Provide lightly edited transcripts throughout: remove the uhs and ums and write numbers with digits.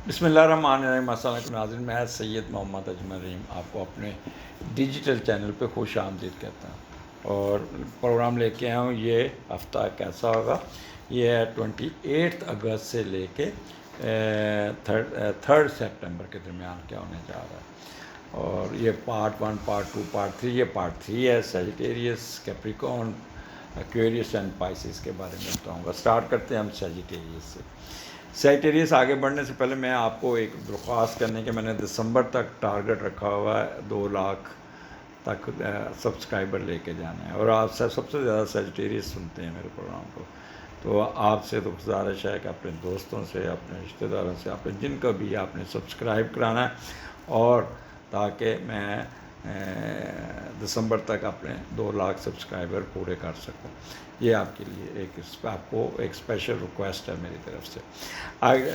بسم اللہ الرحمن الرحیم۔ السلام علیکم ناظرین، میں سید محمد اجمل رحیم آپ کو اپنے ڈیجیٹل چینل پہ خوش آمدید کہتا ہوں اور پروگرام لے کے آیا ہوں۔ یہ ہفتہ کیسا ہوگا؟ یہ ہے 28 اگست سے لے کے 3 سپٹمبر کے درمیان کیا ہونے جا رہا ہے، اور یہ پارٹ 1 پارٹ 2 پارٹ 3، یہ پارٹ 3 ہے۔ Sagittarius, Capricorn, Aquarius and Pisces کے بارے میں بتاؤں گا۔ سٹارٹ کرتے ہیں ہم سیجیٹیریس سے۔ سیجیٹیریس آگے بڑھنے سے پہلے میں آپ کو ایک درخواست کرنے کہ میں نے دسمبر تک ٹارگٹ رکھا ہوا ہے 2 لاکھ تک سبسکرائبر لے کے جانا ہے، اور آپ سب سے زیادہ سیجیٹیریس سنتے ہیں میرے پروگرام کو، تو آپ سے تو گزارش ہے کہ اپنے دوستوں سے، اپنے رشتہ داروں سے، اپنے جن کو بھی آپ نے سبسکرائب کرانا ہے، اور تاکہ میں دسمبر تک اپنے 2 لاکھ سبسکرائبر پورے کر سکوں۔ یہ آپ کے لیے آپ کو ایک اسپیشل ریکویسٹ ہے میری طرف سے۔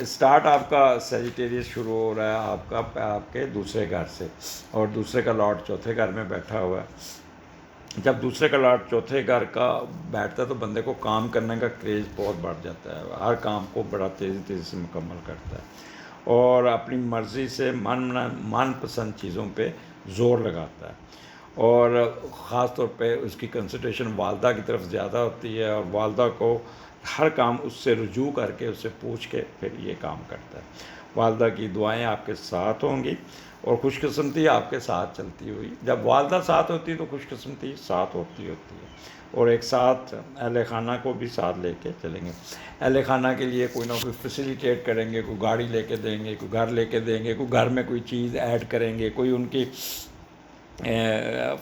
اسٹارٹ آپ کا سیجیٹیریس شروع ہو رہا ہے آپ کے دوسرے گھر سے، اور دوسرے کا لاٹ چوتھے گھر میں بیٹھا ہوا ہے۔ جب دوسرے کا لاٹ چوتھے گھر کا بیٹھتا ہے تو بندے کو کام کرنے کا کریز بہت بڑھ جاتا ہے، ہر کام کو بڑا تیزی سے مکمل کرتا ہے، اور اپنی مرضی سے من پسند چیزوں پہ زور لگاتا ہے، اور خاص طور پہ اس کی کنسنٹریشن والدہ کی طرف زیادہ ہوتی ہے، اور والدہ کو ہر کام اس سے رجوع کر کے، اس سے پوچھ کے پھر یہ کام کرتا ہے۔ والدہ کی دعائیں آپ کے ساتھ ہوں گی، اور خوش قسمتی آپ کے ساتھ چلتی ہوئی۔ جب والدہ ساتھ ہوتی ہے تو خوش قسمتی ساتھ ہوتی ہے، اور ایک ساتھ اہل خانہ کو بھی ساتھ لے کے چلیں گے۔ اہل خانہ کے لیے کوئی نہ کوئی فیسیلیٹیٹ کریں گے، کوئی گاڑی لے کے دیں گے، کوئی گھر لے کے دیں گے، کوئی گھر میں کوئی چیز ایڈ کریں گے، کوئی ان کی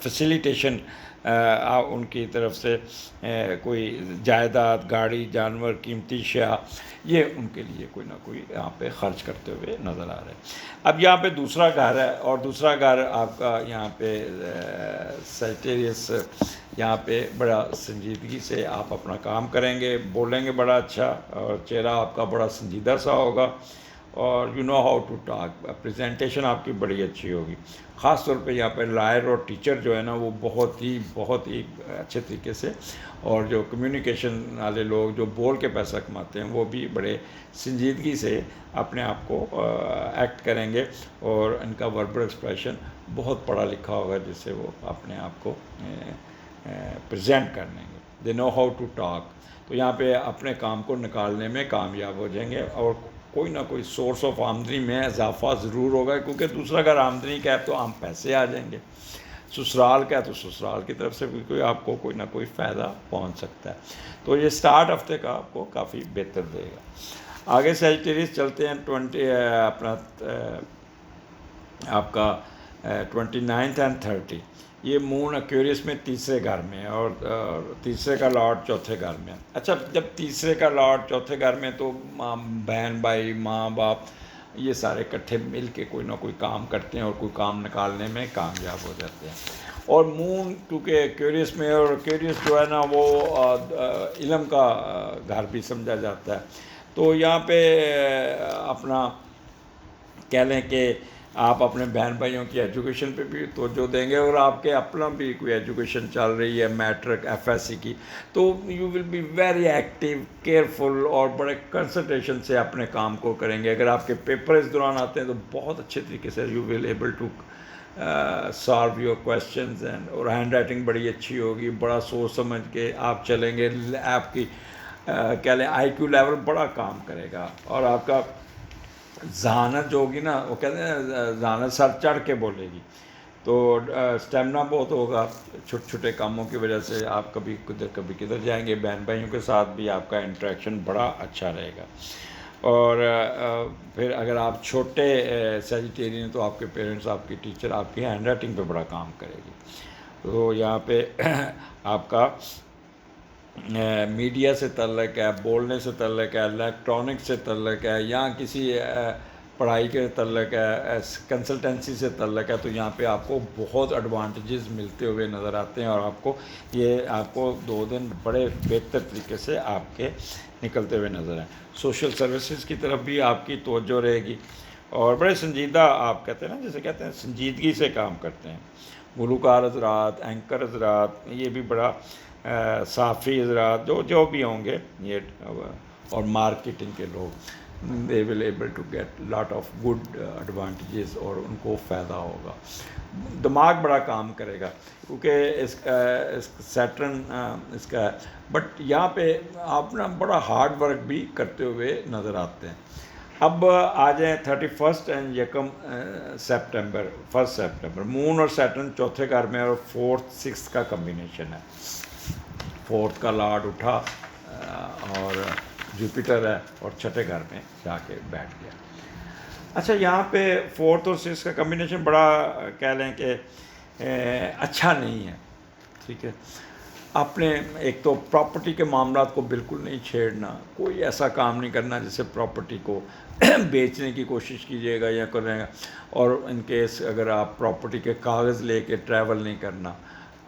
فیسیلیٹیشن ان کی طرف سے، کوئی جائیداد، گاڑی، جانور، قیمتی اشیاء، یہ ان کے لیے کوئی نہ کوئی یہاں پہ خرچ کرتے ہوئے نظر آ رہے ہیں۔ اب یہاں پہ دوسرا گھر ہے، اور دوسرا گھر آپ کا یہاں پہ سیجیٹیریس یہاں پہ بڑا سنجیدگی سے آپ اپنا کام کریں گے، بولیں گے بڑا اچھا، اور چہرہ آپ کا بڑا سنجیدہ سا ہوگا، اور you know how to talk, presentation آپ کی بڑی اچھی ہوگی۔ خاص طور پہ یہاں پہ لائر اور ٹیچر جو ہے نا، وہ بہت ہی اچھے طریقے سے، اور جو کمیونیکیشن والے لوگ جو بول کے پیسہ کماتے ہیں، وہ بھی بڑے سنجیدگی سے اپنے آپ کو ایکٹ کریں گے، اور ان کا وربل ایکسپریشن بہت پڑھا لکھا ہوگا، جس سے وہ اپنے آپ کو پریزنٹ کر لیں گے۔ دے نو ہاؤ ٹو ٹاک، تو یہاں پہ اپنے کام کو نکالنے میں کامیاب ہو جائیں گے، اور کوئی نہ کوئی سورس آف آمدنی میں اضافہ ضرور ہوگا، کیونکہ دوسرا اگر آمدنی کا ہے تو عام پیسے آ جائیں گے، سسرال کا ہے تو سسرال کی طرف سے بھی کوئی آپ کو کوئی نہ کوئی فائدہ پہنچ سکتا ہے۔ تو یہ سٹارٹ ہفتے کا آپ کو کافی بہتر دے گا۔ آگے سیجیٹیریس چلتے ہیں، اپنا آپ کا 29 اینڈ 30، یہ مون ایکویریس میں تیسرے گھر میں، اور تیسرے کا لاٹ چوتھے گھر میں۔ اچھا، جب تیسرے کا لاٹ چوتھے گھر میں تو بہن بھائی، ماں باپ، یہ سارے اکٹھے مل کے کوئی نہ کوئی کام کرتے ہیں، اور کوئی کام نکالنے میں کامیاب ہو جاتے ہیں۔ اور مون کیونکہ ایکویریس میں، اور ایکویریس جو ہے نا وہ علم کا گھر بھی سمجھا جاتا ہے، تو یہاں پہ اپنا کہہ لیں کہ آپ اپنے بہن بھائیوں کی ایجوکیشن پہ بھی توجہ دیں گے، اور آپ کے اپنا بھی کوئی ایجوکیشن چل رہی ہے، میٹرک، ایف ایس سی کی، تو you will be very active, careful, اور بڑے کنسنٹریشن سے اپنے کام کو کریں گے۔ اگر آپ کے پیپر اس دوران آتے ہیں تو بہت اچھے طریقے سے you will able to solve your questions, اور ہینڈ رائٹنگ بڑی اچھی ہوگی، بڑا سوچ سمجھ کے آپ چلیں گے، آپ کی کہہ لیں آئی کیو لیول بڑا کام کرے گا، اور آپ کا ذہانت جو ہوگی نا، وہ کہتے ہیں ذہانت سر چڑھ کے بولے گی، تو اسٹیمنا بہت ہوگا۔ چھوٹے چھوٹے کاموں کی وجہ سے آپ کبھی کدھر جائیں گے، بہن بھائیوں کے ساتھ بھی آپ کا انٹریکشن بڑا اچھا رہے گا۔ اور پھر اگر آپ چھوٹے سیجیٹیرین ہیں تو آپ کے پیرنٹس، آپ کی ٹیچر آپ کی ہینڈ رائٹنگ پہ بڑا کام کرے گی۔ تو یہاں پہ آپ کا میڈیا سے تعلق ہے، بولنے سے تعلق ہے، الیکٹرانک سے تعلق ہے، یا کسی پڑھائی کے تعلق ہے، کنسلٹنسی سے تعلق ہے، تو یہاں پہ آپ کو بہت ایڈوانٹیجز ملتے ہوئے نظر آتے ہیں، اور آپ کو 2 دن بڑے بہتر طریقے سے آپ کے نکلتے ہوئے نظر آئیں۔ سوشل سروسز کی طرف بھی آپ کی توجہ رہے گی، اور بڑے سنجیدہ، آپ کہتے ہیں نا، جسے کہتے ہیں سنجیدگی سے کام کرتے ہیں۔ گلوکار حضرات، اینکر حضرات، یہ بھی بڑا صحافی حضرات جو بھی ہوں گے، یہ اور مارکیٹنگ کے لوگ، they will able to get lot of good advantages اور ان کو فائدہ ہوگا. دماغ بڑا کام کرے گا کیونکہ اس سیٹرن اس کا ہے. بٹ یہاں پہ آپ نا بڑا ہارڈ ورک بھی کرتے ہوئے نظر آتے ہیں. اب آ جائیں 31 اینڈ یکم سپٹمبر 1 سپٹمبر. مون اور سیٹرن چوتھے گھر میں اور 4th 6th کا کمبینیشن ہے. 4th کا لارڈ اٹھا اور جوپیٹر ہے اور چھٹے گھر میں جا کے بیٹھ گیا. اچھا یہاں پہ 4th اور 6th کا کمبینیشن بڑا کہہ لیں کہ اچھا نہیں ہے. ٹھیک ہے, آپ نے ایک تو پراپرٹی کے معاملات کو بالکل نہیں چھیڑنا, کوئی ایسا کام نہیں کرنا جس سے پراپرٹی کو بیچنے کی کوشش کیجیے گا یا کریں گا. اور ان کیس اگر آپ پراپرٹی کے کاغذ لے کے ٹریول نہیں کرنا,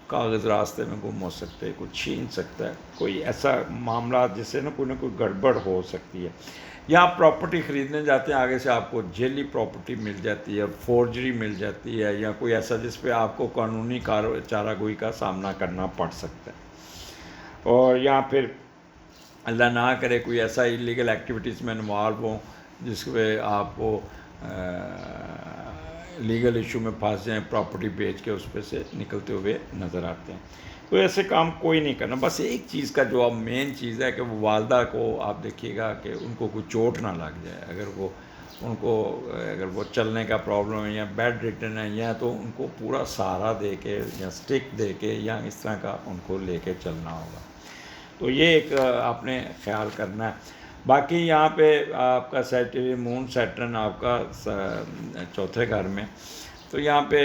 کاغذ راستے میں گم ہو سکتے ہیں, کوئی چھین سکتا ہے, کوئی ایسا معاملات جس سے نہ کوئی گڑبڑ ہو سکتی ہے. یا آپ پراپرٹی خریدنے جاتے ہیں, آگے سے آپ کو جعلی پراپرٹی مل جاتی ہے, فورجری مل جاتی ہے, یا کوئی ایسا جس پہ آپ کو قانونی چارہ گوئی کا سامنا کرنا پڑ سکتا ہے. اور یا پھر اللہ نہ کرے کوئی ایسا ایلیگل ایکٹیویٹیز میں انوالو ہوں جس پہ آپ کو لیگل ایشو میں پھنس جائیں, پراپرٹی بیچ کے اس پہ سے نکلتے ہوئے نظر آتے ہیں. تو ایسے کام کوئی نہیں کرنا. بس ایک چیز کا جو اب مین چیز ہے کہ وہ والدہ کو آپ دیکھیے گا کہ ان کو کوئی چوٹ نہ لگ جائے. اگر وہ چلنے کا پرابلم ہے یا بیڈ ریٹن ہے, یا تو ان کو پورا سہارا دے کے یا اسٹک دے کے یا اس طرح کا ان کو لے کے چلنا ہوگا. تو یہ ایک آپ نے خیال کرنا ہے. باقی یہاں پہ آپ کا مون سیٹرن آپ کا چوتھے گھر میں, تو یہاں پہ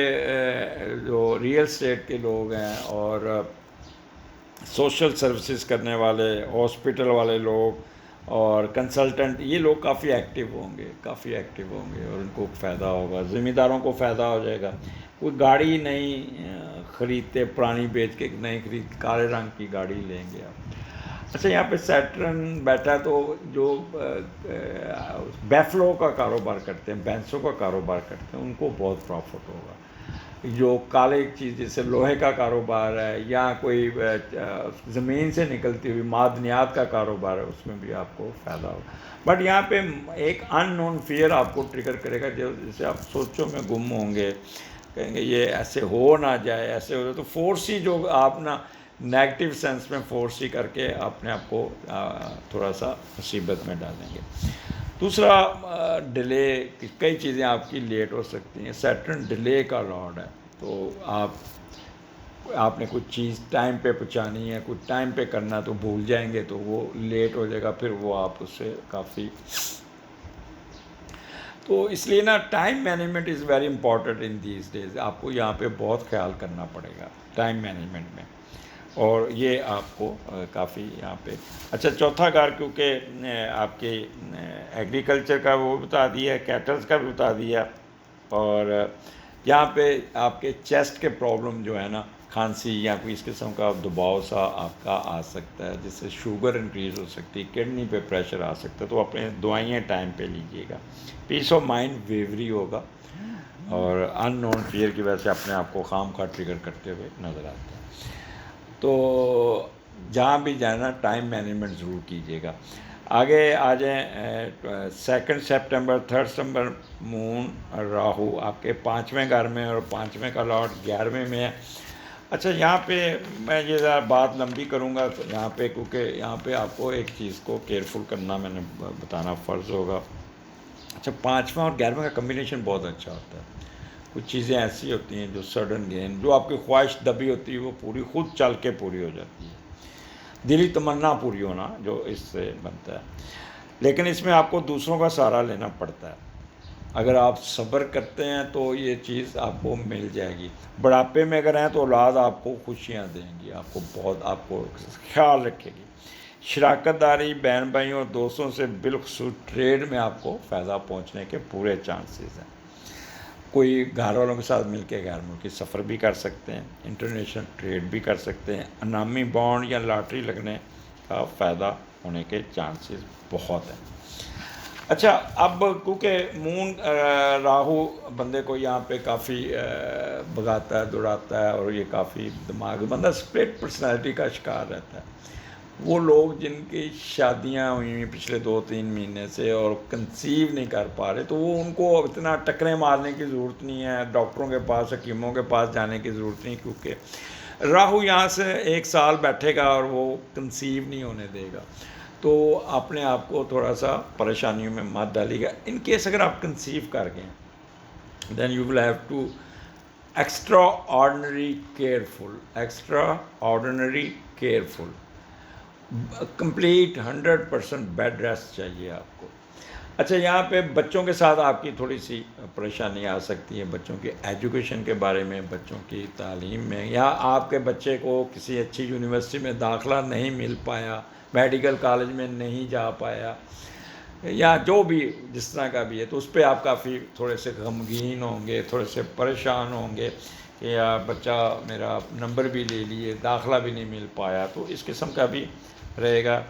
جو ریئل اسٹیٹ کے لوگ ہیں اور سوشل سروسز کرنے والے, ہاسپٹل والے لوگ اور کنسلٹنٹ, یہ لوگ کافی ایکٹیو ہوں گے اور ان کو فائدہ ہوگا. ذمہ داروں کو فائدہ ہو جائے گا. کوئی گاڑی نہیں خریدتے, پرانی بیچ کے نہیں خرید, کالے رنگ کی گاڑی لیں گے آپ. اچھا یہاں پہ سیٹرن بیٹھا تو جو بیفلو کا کاروبار کرتے ہیں, بھینسوں کا کاروبار کرتے ہیں, ان کو بہت پروفٹ ہوگا. جو کالے چیز جیسے لوہے کا کاروبار ہے یا کوئی زمین سے نکلتی ہوئی معدنیات کا کاروبار ہے, اس میں بھی آپ کو فائدہ ہوگا. بٹ یہاں پہ ایک ان نون فیئر آپ کو ٹریگر کرے گا, جیسے آپ سوچوں میں گم ہوں گے, کہیں گے یہ ایسے ہو نہ جائے, ایسے ہو جائے. تو فورسی جو آپ نا نیگیٹو سینس میں فورسی کر کے اپنے آپ کو تھوڑا سا مصیبت میں ڈالیں گے. دوسرا ڈیلے, کئی چیزیں آپ کی لیٹ ہو سکتی ہیں. سیٹرن ڈیلے کا لارڈ ہے, تو آپ نے کچھ چیز ٹائم پہ پہنچانی ہے, کچھ ٹائم پہ کرنا, تو بھول جائیں گے تو وہ لیٹ ہو جائے گا, پھر وہ آپ اس سے کافی. تو اس لیے نا time management is very important in these days. آپ کو یہاں پہ بہت خیال کرنا پڑے گا ٹائم مینجمنٹ میں, اور یہ آپ کو کافی یہاں پہ. اچھا چوتھا گھر کیونکہ آپ کے ایگریکلچر کا وہ بتا دیا, کیٹلز کا بھی بتا دیا, اور یہاں پہ آپ کے چیسٹ کے پرابلم جو ہے نا, کھانسی یا کوئی اس قسم کا دباؤ سا آپ کا آ سکتا ہے, جس سے شوگر انکریز ہو سکتی ہے, کڈنی پہ پریشر آ سکتا ہے. تو اپنے دوائیاں ٹائم پہ لیجیے گا. پیس آف مائنڈ ویوری ہوگا, اور ان نون فیئر کی وجہ سے اپنے آپ کو خام خواہ ٹریگر کرتے ہوئے نظر آتے ہیں. تو جہاں بھی جانا ٹائم مینجمنٹ ضرور کیجیے گا. آگے آ جائیں 2 سپٹمبر 3 سپٹمبر. مون راہو آپ کے 5ویں گھر میں, اور 5ویں کا لارڈ 11ویں میں ہے. اچھا یہاں پہ میں یہ ذرا بات لمبی کروں گا یہاں پہ, کیونکہ یہاں پہ آپ کو ایک چیز کو کیئرفل کرنا میں نے بتانا فرض ہوگا. اچھا 5واں اور 11واں کا کمبینیشن بہت اچھا ہوتا ہے. کچھ چیزیں ایسی ہوتی ہیں جو سڈن گین, جو آپ کی خواہش دبی ہوتی ہے وہ پوری خود چل کے پوری ہو جاتی ہے. دلی تمنا پوری ہونا جو اس سے بنتا ہے. لیکن اس میں آپ کو دوسروں کا سہارا لینا پڑتا ہے. اگر آپ صبر کرتے ہیں تو یہ چیز آپ کو مل جائے گی. بڑھاپے میں اگر ہیں تو اولاد آپ کو خوشیاں دیں گی, آپ کو بہت آپ کو خیال رکھے گی. شراکت داری بہن بھائیوں اور دوستوں سے بالخصوص ٹریڈ میں آپ کو فائدہ پہنچنے کے پورے چانسز ہیں. کوئی گھر والوں کے ساتھ مل کے غیر ملکی سفر بھی کر سکتے ہیں, انٹرنیشنل ٹریڈ بھی کر سکتے ہیں. انعامی بانڈ یا لاٹری لگنے کا فائدہ ہونے کے چانسز بہت ہیں. اچھا اب کیونکہ مون راہو بندے کو یہاں پہ کافی بھگاتا ہے, دوڑاتا ہے, اور یہ کافی دماغ بندہ اسپلٹ پرسنالٹی کا شکار رہتا ہے. وہ لوگ جن کی شادیاں ہوئی ہیں پچھلے 2-3 مہینے سے اور کنسیو نہیں کر پا رہے، تو وہ ان کو اتنا ٹکریں مارنے کی ضرورت نہیں ہے، ڈاکٹروں کے پاس حکیموں کے پاس جانے کی ضرورت نہیں، کیونکہ راہو یہاں سے 1 سال بیٹھے گا اور وہ کنسیو نہیں ہونے دے گا۔ تو اپنے آپ کو تھوڑا سا پریشانیوں میں مت ڈالیے گا۔ ان کیس اگر آپ کنسیو کر گئے then you will have to extraordinary careful complete 100% bed rest چاہیے آپ کو۔ اچھا، یہاں پہ بچوں کے ساتھ آپ کی تھوڑی سی پریشانی آ سکتی ہے، بچوں کی ایجوکیشن کے بارے میں، بچوں کی تعلیم میں، یا آپ کے بچے کو کسی اچھی یونیورسٹی میں داخلہ نہیں مل پایا، میڈیکل کالج میں نہیں جا پایا، یا جو بھی جس طرح کا بھی ہے، تو اس پہ آپ کافی تھوڑے سے غمگین ہوں گے، تھوڑے سے پریشان ہوں گے کہ یار بچہ میرا نمبر بھی لے لیے، داخلہ بھی نہیں مل پایا، تو اس قسم کا بھی رہے گا۔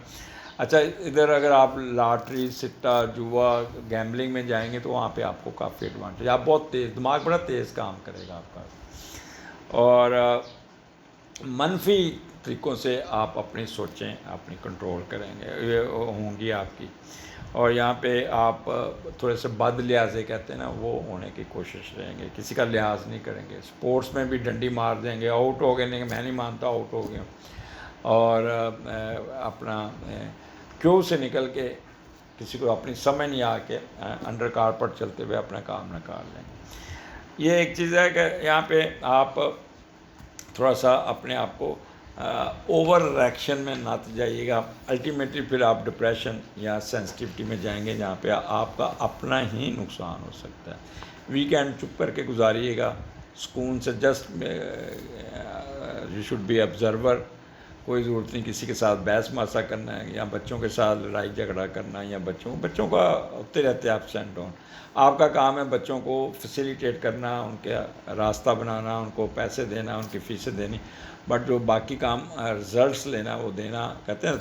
اچھا، ادھر اگر آپ لاٹری، سٹا، جوا، گیمبلنگ میں جائیں گے تو وہاں پہ آپ کو کافی ایڈوانٹیج، آپ بہت تیز، دماغ بڑا تیز کام کرے گا آپ کا، اور منفی طریقوں سے آپ اپنی سوچیں اپنی کنٹرول کریں گے، یہ ہوں گی آپ کی، اور یہاں پہ آپ تھوڑے سے بد لحاظے کہتے ہیں نا، وہ ہونے کی کوشش رہیں گے، کسی کا لحاظ نہیں کریں گے، سپورٹس میں بھی ڈنڈی مار دیں گے، آؤٹ ہو گئے، نہیں میں نہیں مانتا آؤٹ ہو گیا، اور اپنا کیوں سے نکل کے کسی کو اپنی سمجھ نہیں آ کے انڈر کارپٹ چلتے ہوئے اپنا کام نکال لیں گے۔ یہ ایک چیز ہے کہ یہاں پہ آپ تھوڑا سا اپنے آپ کو اوور ریئیکشن میں نہ جائیے گا، الٹیمیٹلی پھر آپ ڈپریشن یا سینسٹیوٹی میں جائیں گے جہاں پہ آپ کا اپنا ہی نقصان ہو سکتا ہے۔ ویکینڈ چپ کر کے گزاریے گا سکون سے، just you should be observer, کوئی ضرورت نہیں کسی کے ساتھ بحث ماسا کرنا ہے، یا بچوں کے ساتھ لڑائی جھگڑا کرنا، یا بچوں کا ہوتے رہتے ایبسینٹ ڈاؤن، آپ کا کام ہے بچوں کو فیسیلیٹیٹ کرنا، ان کے راستہ بنانا، ان کو پیسے دینا، ان کی فیسیں دینی، بٹ جو باقی کام رزلٹس لینا وہ دینا، کہتے ہیں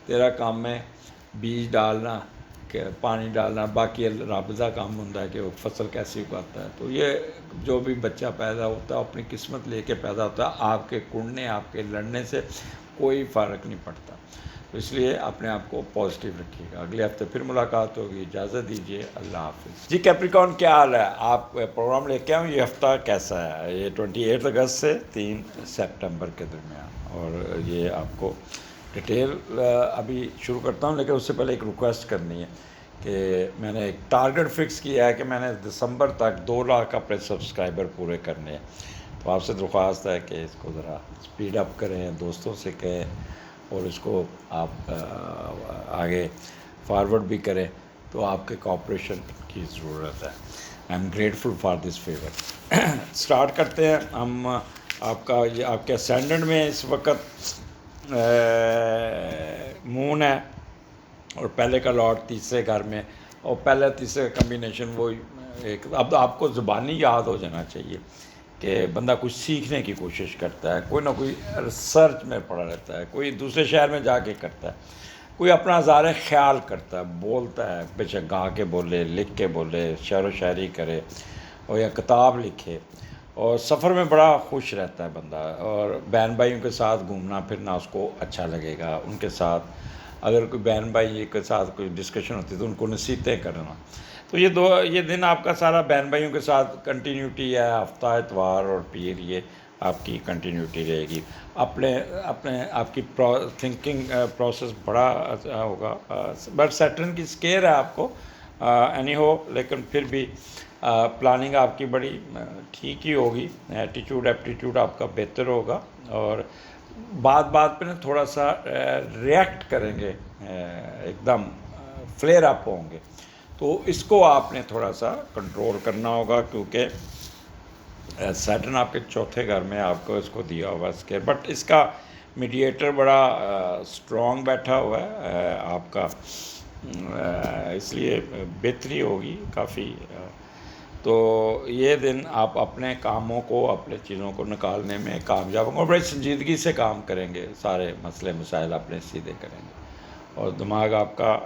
تیرا کام ہے بیج ڈالنا، کہ پانی ڈالنا، باقی رب دا کام ہوتا ہے کہ وہ فصل کیسی اگاتا ہے۔ تو یہ جو بھی بچہ پیدا ہوتا ہے اپنی قسمت لے کے پیدا ہوتا ہے، آپ کے کنڈنے، آپ کے لڑنے سے کوئی فرق نہیں پڑتا، تو اس لیے اپنے آپ کو پازیٹیو رکھیے گا۔ اگلے ہفتے پھر ملاقات ہوگی، اجازت دیجیے، اللہ حافظ۔ جی کیپریکارن، کیا حال ہے؟ آپ پروگرام لے کے آؤں، یہ ہفتہ کیسا ہے؟ یہ 28 اگست سے 3 سپٹمبر کے درمیان، اور یہ آپ کو ڈیٹیل ابھی شروع کرتا ہوں، لیکن اس سے پہلے ایک ریکویسٹ کرنی ہے کہ میں نے ایک ٹارگٹ فکس کیا ہے کہ میں نے دسمبر تک 2 لاکھ اپنے سبسکرائبر پورے کرنے ہیں، تو آپ سے درخواست ہے کہ اس کو ذرا اسپیڈ اپ کریں، دوستوں سے کہیں، اور اس کو آپ آگے فارورڈ بھی کریں، تو آپ کے کوآپریشن کی ضرورت ہے۔ I am grateful for this favour. Start کرتے ہیں ہم۔ آپ کے اسینڈنٹ میں اس وقت مون ہے، اور پہلے کا لاٹ تیسرے گھر میں، اور پہلے تیسرے کمبینیشن وہ ایک، اب آپ کو زبانی یاد ہو جانا چاہیے کہ بندہ کچھ سیکھنے کی کوشش کرتا ہے، کوئی نہ کوئی ریسرچ میں پڑا رہتا ہے، کوئی دوسرے شہر میں جا کے کرتا ہے، کوئی اپنا اظہار خیال کرتا ہے، بولتا ہے، بے شک گا کے بولے، لکھ کے بولے، شعر و شاعری کرے، اور یا کتاب لکھے، اور سفر میں بڑا خوش رہتا ہے بندہ، اور بہن بھائیوں کے ساتھ گھومنا پھرنا اس کو اچھا لگے گا، ان کے ساتھ اگر کوئی بہن بھائی کے ساتھ کوئی ڈسکشن ہوتی ہے تو ان کو نصیحتیں کرنا، تو یہ دن آپ کا سارا بہن بھائیوں کے ساتھ کنٹینیوٹی ہے، ہفتہ اتوار اور پیر یہ آپ کی کنٹینیوٹی رہے گی، اپنے آپ کی تھنکنگ پروسیس بڑا ہوگا، بٹ سیٹرن کی سکیئر ہے آپ کو اینی ہو، لیکن پھر بھی پلاننگ آپ کی بڑی ٹھیک ہی ہوگی، ایپٹیٹیوڈ آپ کا بہتر ہوگا، اور بات پہ نا تھوڑا سا ریئیکٹ کریں گے، ایک دم فلیئر اپ ہوں گے، تو اس کو آپ نے تھوڑا سا کنٹرول کرنا ہوگا، کیونکہ سیٹرن آپ کے چوتھے گھر میں آپ کو اس کو دیا ہوا اسکیئر، بٹ اس کا میڈیٹر بڑا اسٹرانگ بیٹھا ہوا ہے آپ کا، اس لیے بہتری ہوگی کافی، تو یہ دن آپ اپنے کاموں کو، اپنے چیزوں کو نکالنے میں کامیاب ہوں گے، اور بڑی سنجیدگی سے کام کریں گے، سارے مسئلے مسائل اپنے سیدھے کریں گے، اور دماغ آپ کا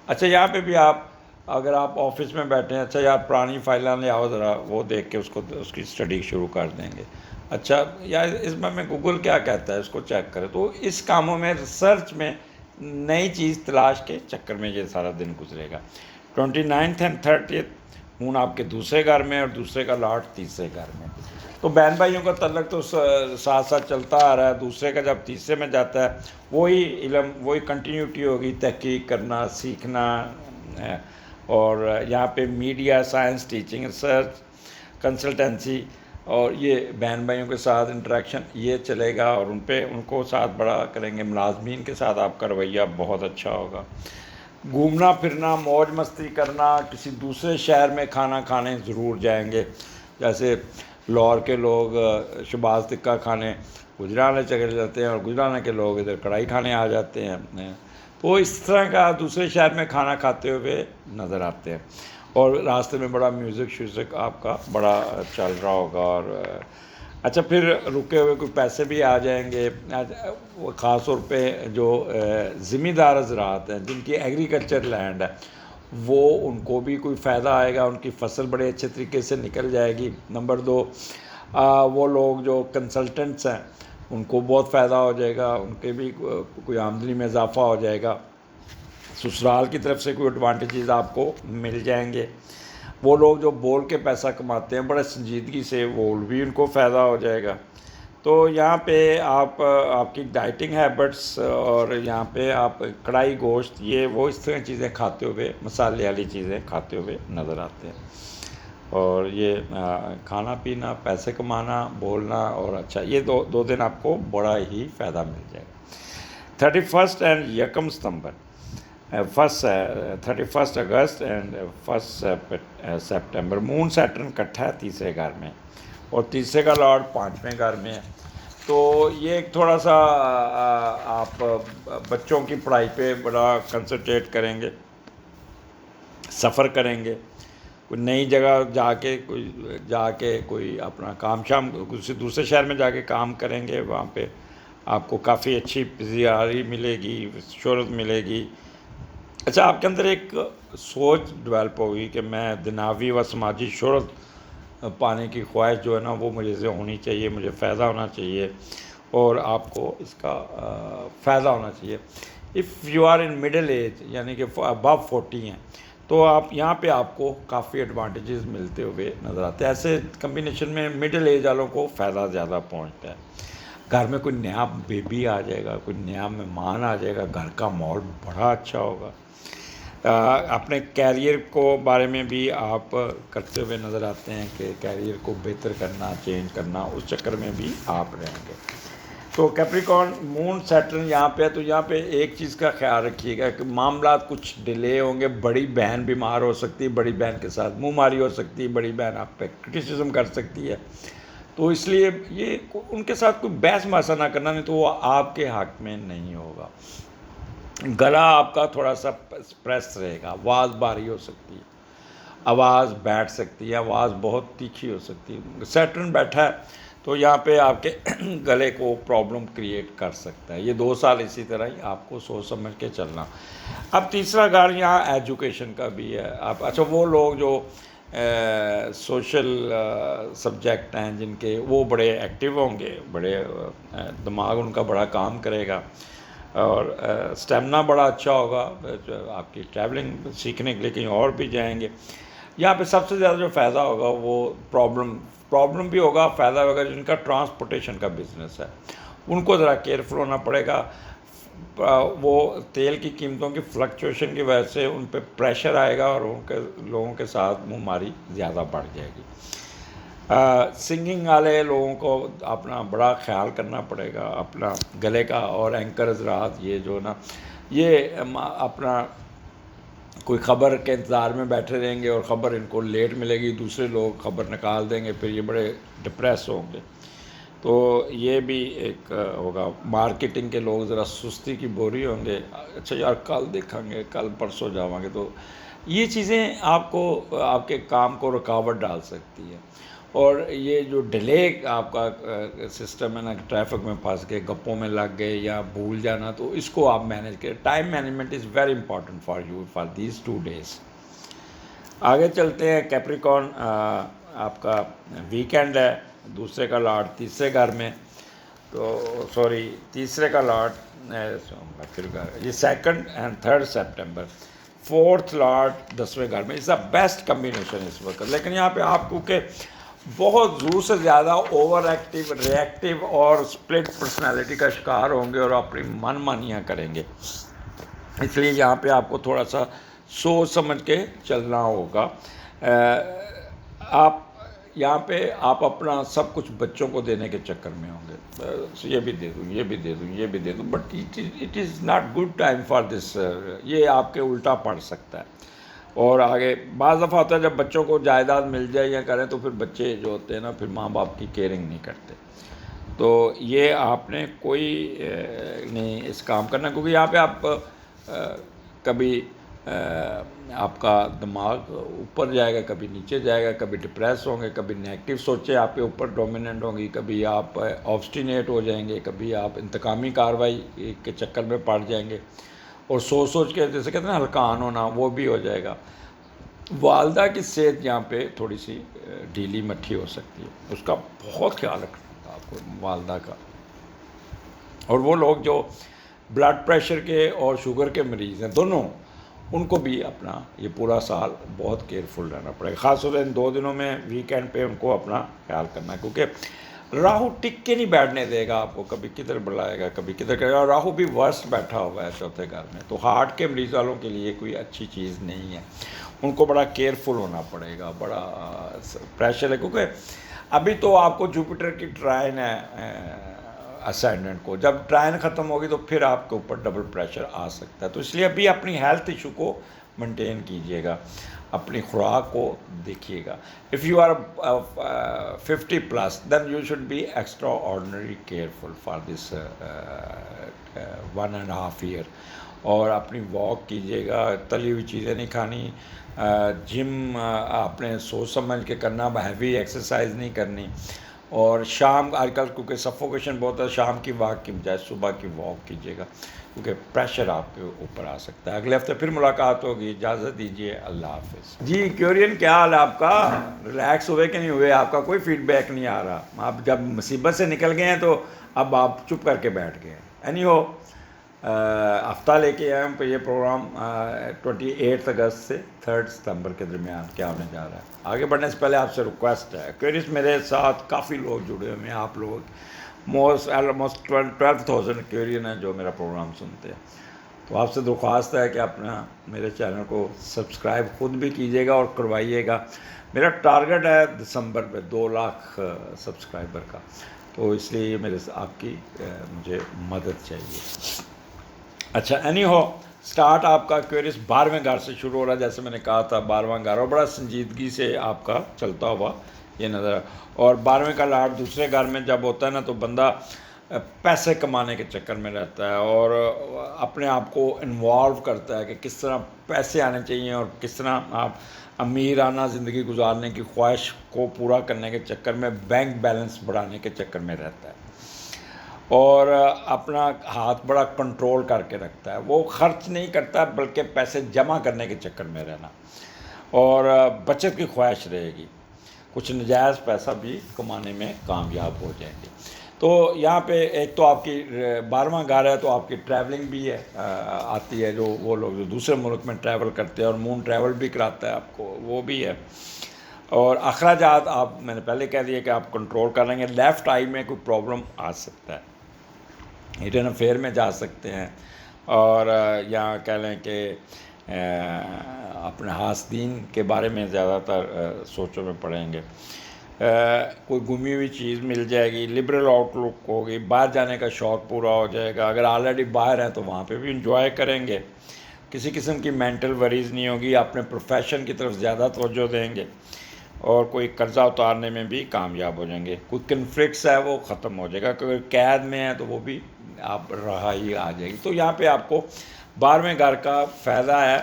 اچھا، یہاں پہ بھی آپ اگر آپ آفس میں بیٹھے ہیں، اچھا یار پرانی فائلیں لے آؤ ذرا، وہ دیکھ کے اس کی اسٹڈی شروع کر دیں گے، اچھا یار اس میں گوگل کیا کہتا ہے اس کو چیک کرے. تو اس کاموں میں ریسرچ میں نئی چیز تلاش کے چکر میں یہ سارا دن گزرے گا. 29 اینڈ 30 مون آپ کے دوسرے گھر میں اور دوسرے کا لاٹ تیسرے گھر میں. تو بہن بھائیوں کا تعلق تو ساتھ ساتھ چلتا آ رہا ہے. دوسرے کا جب تیسرے میں جاتا ہے وہی علم وہی کنٹینیوٹی ہوگی, تحقیق کرنا سیکھنا, اور یہاں پہ media science teaching research consultancy اور یہ بہن بھائیوں کے ساتھ انٹریکشن یہ چلے گا, اور ان کو ساتھ بڑا کریں گے. ملازمین کے ساتھ آپ کا رویہ بہت اچھا ہوگا. گھومنا پھرنا موج مستی کرنا, کسی دوسرے شہر میں کھانا کھانے ضرور جائیں گے. جیسے لاہور کے لوگ شباز ٹکا کھانے گجرانے چلے جاتے ہیں اور گجرانے کے لوگ ادھر کڑھائی کھانے آ جاتے ہیں. تو اس طرح کا دوسرے شہر میں کھانا کھاتے ہوئے نظر آتے ہیں. اور راستے میں بڑا میوزک شیوزک آپ کا بڑا چل رہا ہوگا. اور اچھا پھر رکے ہوئے کوئی پیسے بھی آ جائیں گے. خاص طور پہ جو ذمہ دار حضرات ہیں جن کی ایگریکلچر لینڈ ہے وہ ان کو بھی کوئی فائدہ آئے گا, ان کی فصل بڑے اچھے طریقے سے نکل جائے گی. نمبر 2 وہ لوگ جو کنسلٹنٹس ہیں ان کو بہت فائدہ ہو جائے گا, ان کے بھی کوئی آمدنی میں اضافہ ہو جائے گا. سسرال کی طرف سے کوئی ایڈوانٹیجز آپ کو مل جائیں گے. وہ لوگ جو بول کے پیسہ کماتے ہیں بڑے سنجیدگی سے وہ بھی ان کو فائدہ ہو جائے گا. تو یہاں پہ آپ کی ڈائٹنگ ہیبٹس اور یہاں پہ آپ کڑھائی گوشت یہ وہ اس طرح چیزیں کھاتے ہوئے مسالے والی چیزیں کھاتے ہوئے نظر آتے ہیں. اور یہ کھانا پینا پیسے کمانا بولنا اور اچھا یہ دو دن آپ کو بڑا ہی فائدہ مل جائے گا. 31 and 1 September 31 August and 1 September moon Saturn کٹھا ہے تیسرے گھر میں اور تیسرے کا لارڈ 5ویں گھر میں ہے. تو یہ ایک تھوڑا سا آپ بچوں کی پڑھائی پہ بڑا کنسنٹریٹ کریں گے, سفر کریں گے, کوئی نئی جگہ جا کے کوئی اپنا کام شام کسی دوسرے شہر میں جا کے کام کریں گے. وہاں پہ آپ کو کافی اچھی پذیرائی ملے گی, شہرت ملے گی. اچھا آپ کے اندر ایک سوچ ڈیولپ ہوگی کہ میں دنیاوی و سماجی شہرت پانے کی خواہش جو ہے نا وہ مجھے سے ہونی چاہیے, مجھے فائدہ ہونا چاہیے اور آپ کو اس کا فائدہ ہونا چاہیے. If you are in middle age یعنی کہ ابو 40 ہیں تو آپ یہاں پہ آپ کو کافی ایڈوانٹیجز ملتے ہوئے نظر آتے ہیں. ایسے کمبینیشن میں مڈل ایج والوں کو فائدہ زیادہ پہنچتا ہے. گھر میں کوئی نیا بیبی آ جائے گا, کوئی نیا مہمان آ جائے گا, گھر کا ماحول بڑا اچھا ہوگا. اپنے کیریئر کو بارے میں بھی آپ کرتے ہوئے نظر آتے ہیں کہ کیریئر کو بہتر کرنا چینج کرنا اس چکر میں بھی آپ رہیں گے. تو کیپریکارن مون سیٹرن یہاں پہ ہے تو یہاں پہ ایک چیز کا خیال رکھیے گا کہ معاملات کچھ ڈیلے ہوں گے. بڑی بہن بیمار ہو سکتی ہے, بڑی بہن کے ساتھ منہ ماری ہو سکتی ہے, بڑی بہن آپ پہ کرٹیسزم کر سکتی ہے. تو اس لیے یہ ان کے ساتھ کوئی بحث مباحثہ نہ کرنا, نہیں تو وہ آپ کے حق میں نہیں ہوگا. گلا آپ کا تھوڑا سا پریس رہے گا, آواز بھاری ہو سکتی ہے, آواز بیٹھ سکتی ہے, آواز بہت تیکھی ہو سکتی ہے. سیٹرن بیٹھا ہے تو یہاں پہ آپ کے گلے کو پرابلم کریٹ کر سکتا ہے. یہ 2 سال اسی طرح ہی آپ کو سوچ سمجھ کے چلنا. اب تیسرا گھر یہاں ایجوکیشن کا بھی ہے. آپ اچھا وہ لوگ جو سوشل سبجیکٹ ہیں جن کے وہ بڑے ایکٹیو ہوں گے, بڑے دماغ ان کا بڑا کام کرے گا اور اسٹیمنا بڑا اچھا ہوگا. آپ کی ٹریولنگ سیکھنے کے لیے کہیں اور بھی جائیں گے. یہاں پہ سب سے زیادہ جو فائدہ ہوگا وہ پرابلم بھی ہوگا, فائدہ ہوگا جن کا ٹرانسپورٹیشن کا بزنس ہے ان کو ذرا کیئرفل ہونا پڑے گا. وہ تیل کی قیمتوں کی فلکچویشن کی وجہ سے ان پہ پریشر آئے گا اور ان کے لوگوں کے ساتھ منہ ماری زیادہ بڑھ جائے گی. سنگنگ والے لوگوں کو اپنا بڑا خیال کرنا پڑے گا اپنا گلے کا. اور اینکر حضرات یہ جو نا یہ اپنا کوئی خبر کے انتظار میں بیٹھے رہیں گے اور خبر ان کو لیٹ ملے گی, دوسرے لوگ خبر نکال دیں گے, پھر یہ بڑے ڈپریس ہوں گے. تو یہ بھی ایک ہوگا. مارکیٹنگ کے لوگ ذرا سستی کی بوری ہوں گے, اچھا یار کل دیکھیں گے, کل پرسوں جاؤں گے. تو یہ چیزیں آپ کو آپ کے کام کو رکاوٹ ڈال سکتی ہے. اور یہ جو ڈیلے آپ کا سسٹم ہے نا, ٹریفک میں پھنس گئے, گپوں میں لگ گئے یا بھول جانا, تو اس کو آپ مینیج کریں. Time management is very important for you for these 2 days. آگے چلتے ہیں. کیپریکارن آپ کا ویکینڈ ہے, دوسرے کا لاٹ تیسرے گھر میں، تو سوری تیسرے کا لاٹ پھر یہ 2 اور 3 سپٹمبر، 4 لاٹ 10ویں گھر میں، اس بیسٹ کمبینیشن اس وقت. لیکن یہاں پہ آپ کیونکہ بہت ضرور سے زیادہ اوور ایکٹیو، ری ایکٹیو اور اسپلٹ پرسنالٹی کا شکار ہوں گے اور اپنی من مانیاں کریں گے، اس لیے یہاں پہ آپ کو تھوڑا سا سوچ سمجھ کے چلنا ہوگا. آپ یہاں پہ آپ اپنا سب کچھ بچوں کو دینے کے چکر میں ہوں گے، یہ بھی دے دوں، یہ بھی دے دوں، یہ بھی دے دوں، but it is not good time for this. یہ آپ کے الٹا پڑ سکتا ہے. اور آگے بعض دفعہ ہوتا ہے جب بچوں کو جائیداد مل جائے یا کریں تو پھر بچے جو ہوتے ہیں نا پھر ماں باپ کی کیئرنگ نہیں کرتے. تو یہ آپ نے کوئی نہیں اس کام کرنا، کیونکہ یہاں پہ آپ کبھی آپ کا دماغ اوپر جائے گا، کبھی نیچے جائے گا، کبھی ڈپریس ہوں گے، کبھی نیگیٹو سوچیں آپ کے اوپر ڈومیننٹ ہوں گی، کبھی آپ آبسٹینیٹ ہو جائیں گے، کبھی آپ انتقامی کارروائی کے چکر میں پڑ جائیں گے، اور سوچ سوچ کے جیسے کہتے ہیں نا ہلکان ہونا وہ بھی ہو جائے گا. والدہ کی صحت یہاں پہ تھوڑی سی ڈھیلی مٹھی ہو سکتی ہے، اس کا بہت خیال رکھنا ہوگا آپ کو والدہ کا. اور وہ لوگ جو بلڈ پریشر کے اور شوگر کے مریض ہیں دونوں، ان کو بھی اپنا یہ پورا سال بہت کیئرفل رہنا پڑے گا، خاص طور سے ان 2 دنوں میں ویکینڈ پہ ان کو اپنا خیال کرنا ہے، کیونکہ راہو ٹک کے نہیں بیٹھنے دے گا آپ کو، کبھی کدھر بلائے گا کبھی کدھر کرے گا. اور راہو بھی ورسٹ بیٹھا ہوا ہے 4تھے گھر میں، تو ہارٹ کے مریض والوں کے لیے کوئی اچھی چیز نہیں ہے. ان کو بڑا کیئرفل ہونا پڑے گا، بڑا پریشر ہے، کیونکہ ابھی تو آپ کو جوپیٹر کی ٹرائن ہے اسینڈنٹ کو، جب ٹرائن ختم ہوگی تو پھر آپ کے اوپر ڈبل پریشر آ سکتا ہے. تو اس لیے ابھی اپنی ہیلتھ ایشو کو مینٹین کیجیے گا، اپنی خوراک کو دیکھیے گا. If you are 50+ then you should be extraordinary careful for this 1.5 year. اور اپنی واک کیجیے گا، تلی ہوئی چیزیں نہیں کھانی، جم آپ نے سوچ سمجھ کے کرنا، ہیوی ایکسرسائز نہیں کرنی. اور شام آج کل کیونکہ سفوکیشن بہت ہے، شام کی واک کی بجائے صبح کی واک کیجیے گا، کیونکہ پریشر آپ کے اوپر آ سکتا ہے. اگلے ہفتے پھر ملاقات ہوگی، اجازت دیجیے، اللہ حافظ. جی کیورین کیا حال ہے آپ کا؟ ریلیکس ہوئے کہ نہیں ہوئے؟ آپ کا کوئی فیڈ بیک نہیں آ رہا. آپ جب مصیبت سے نکل گئے ہیں تو اب آپ چپ کر کے بیٹھ گئے ہیں. اینی ہو ہفتہ لے کے آئے ہم پہ یہ پروگرام 28 اگست سے 3 ستمبر کے درمیان کیا ہونے جا رہا ہے. آگے بڑھنے سے پہلے آپ سے ریکویسٹ ہے، کیورس میرے ساتھ کافی لوگ جڑے ہوئے ہیں، آپ لوگ آلموسٹ 12,000 کیورین ہیں جو میرا پروگرام سنتے ہیں. تو آپ سے درخواست ہے کہ اپنا میرے چینل کو سبسکرائب خود بھی کیجیے گا اور کروائیے گا. میرا ٹارگٹ ہے دسمبر میں 2 لاکھ سبسکرائبر کا، تو اس لیے میرے آپ کی مجھے مدد چاہیے. اچھا اینی ہو سٹارٹ آپ کا کیورس 12ویں گھر سے شروع ہو رہا ہے، جیسے میں نے کہا تھا 12واں گھر، اور بڑا سنجیدگی سے آپ کا چلتا ہوا یہ نظر. اور 12ویں کا لاٹ دوسرے گھر میں جب ہوتا ہے نا تو بندہ پیسے کمانے کے چکر میں رہتا ہے اور اپنے آپ کو انوالو کرتا ہے کہ کس طرح پیسے آنے چاہیے اور کس طرح آپ امیرانہ زندگی گزارنے کی خواہش کو پورا کرنے کے چکر میں بینک بیلنس بڑھانے کے چکر میں رہتا ہے، اور اپنا ہاتھ بڑا کنٹرول کر کے رکھتا ہے. وہ خرچ نہیں کرتا بلکہ پیسے جمع کرنے کے چکر میں رہنا، اور بچت کی خواہش رہے گی، کچھ نجائز پیسہ بھی کمانے میں کامیاب ہو جائیں گے. تو یہاں پہ ایک تو آپ کی 12واں گھر ہے تو آپ کی ٹریولنگ بھی ہے آتی ہے، جو وہ لوگ جو دوسرے ملک میں ٹریول کرتے ہیں، اور مون ٹریول بھی کراتا ہے آپ کو، وہ بھی ہے. اور اخراجات آپ میں نے پہلے کہہ دیا کہ آپ کنٹرول کر لیں گے. لیفٹ آئی میں کوئی پرابلم آ سکتا ہے، ہڈن افیئر میں جا سکتے ہیں، اور یہاں کہہ لیں کہ اپنے حاسدین کے بارے میں زیادہ تر سوچوں میں پڑیں گے. کوئی گمی ہوئی چیز مل جائے گی، لبرل آؤٹ لک ہوگی، باہر جانے کا شوق پورا ہو جائے گا. اگر آلریڈی باہر ہیں تو وہاں پہ بھی انجوائے کریں گے. کسی قسم کی مینٹل وریز نہیں ہوگی، اپنے پروفیشن کی طرف زیادہ توجہ دیں گے، اور کوئی قرضہ اتارنے میں بھی کامیاب ہو جائیں گے. کوئی کنفلکٹس ہے وہ ختم ہو جائے گا، کیونکہ قید میں ہے تو وہ بھی آپ رہائی آ جائے گی. تو یہاں پہ آپ کو 12ویں گھر کا فائدہ ہے.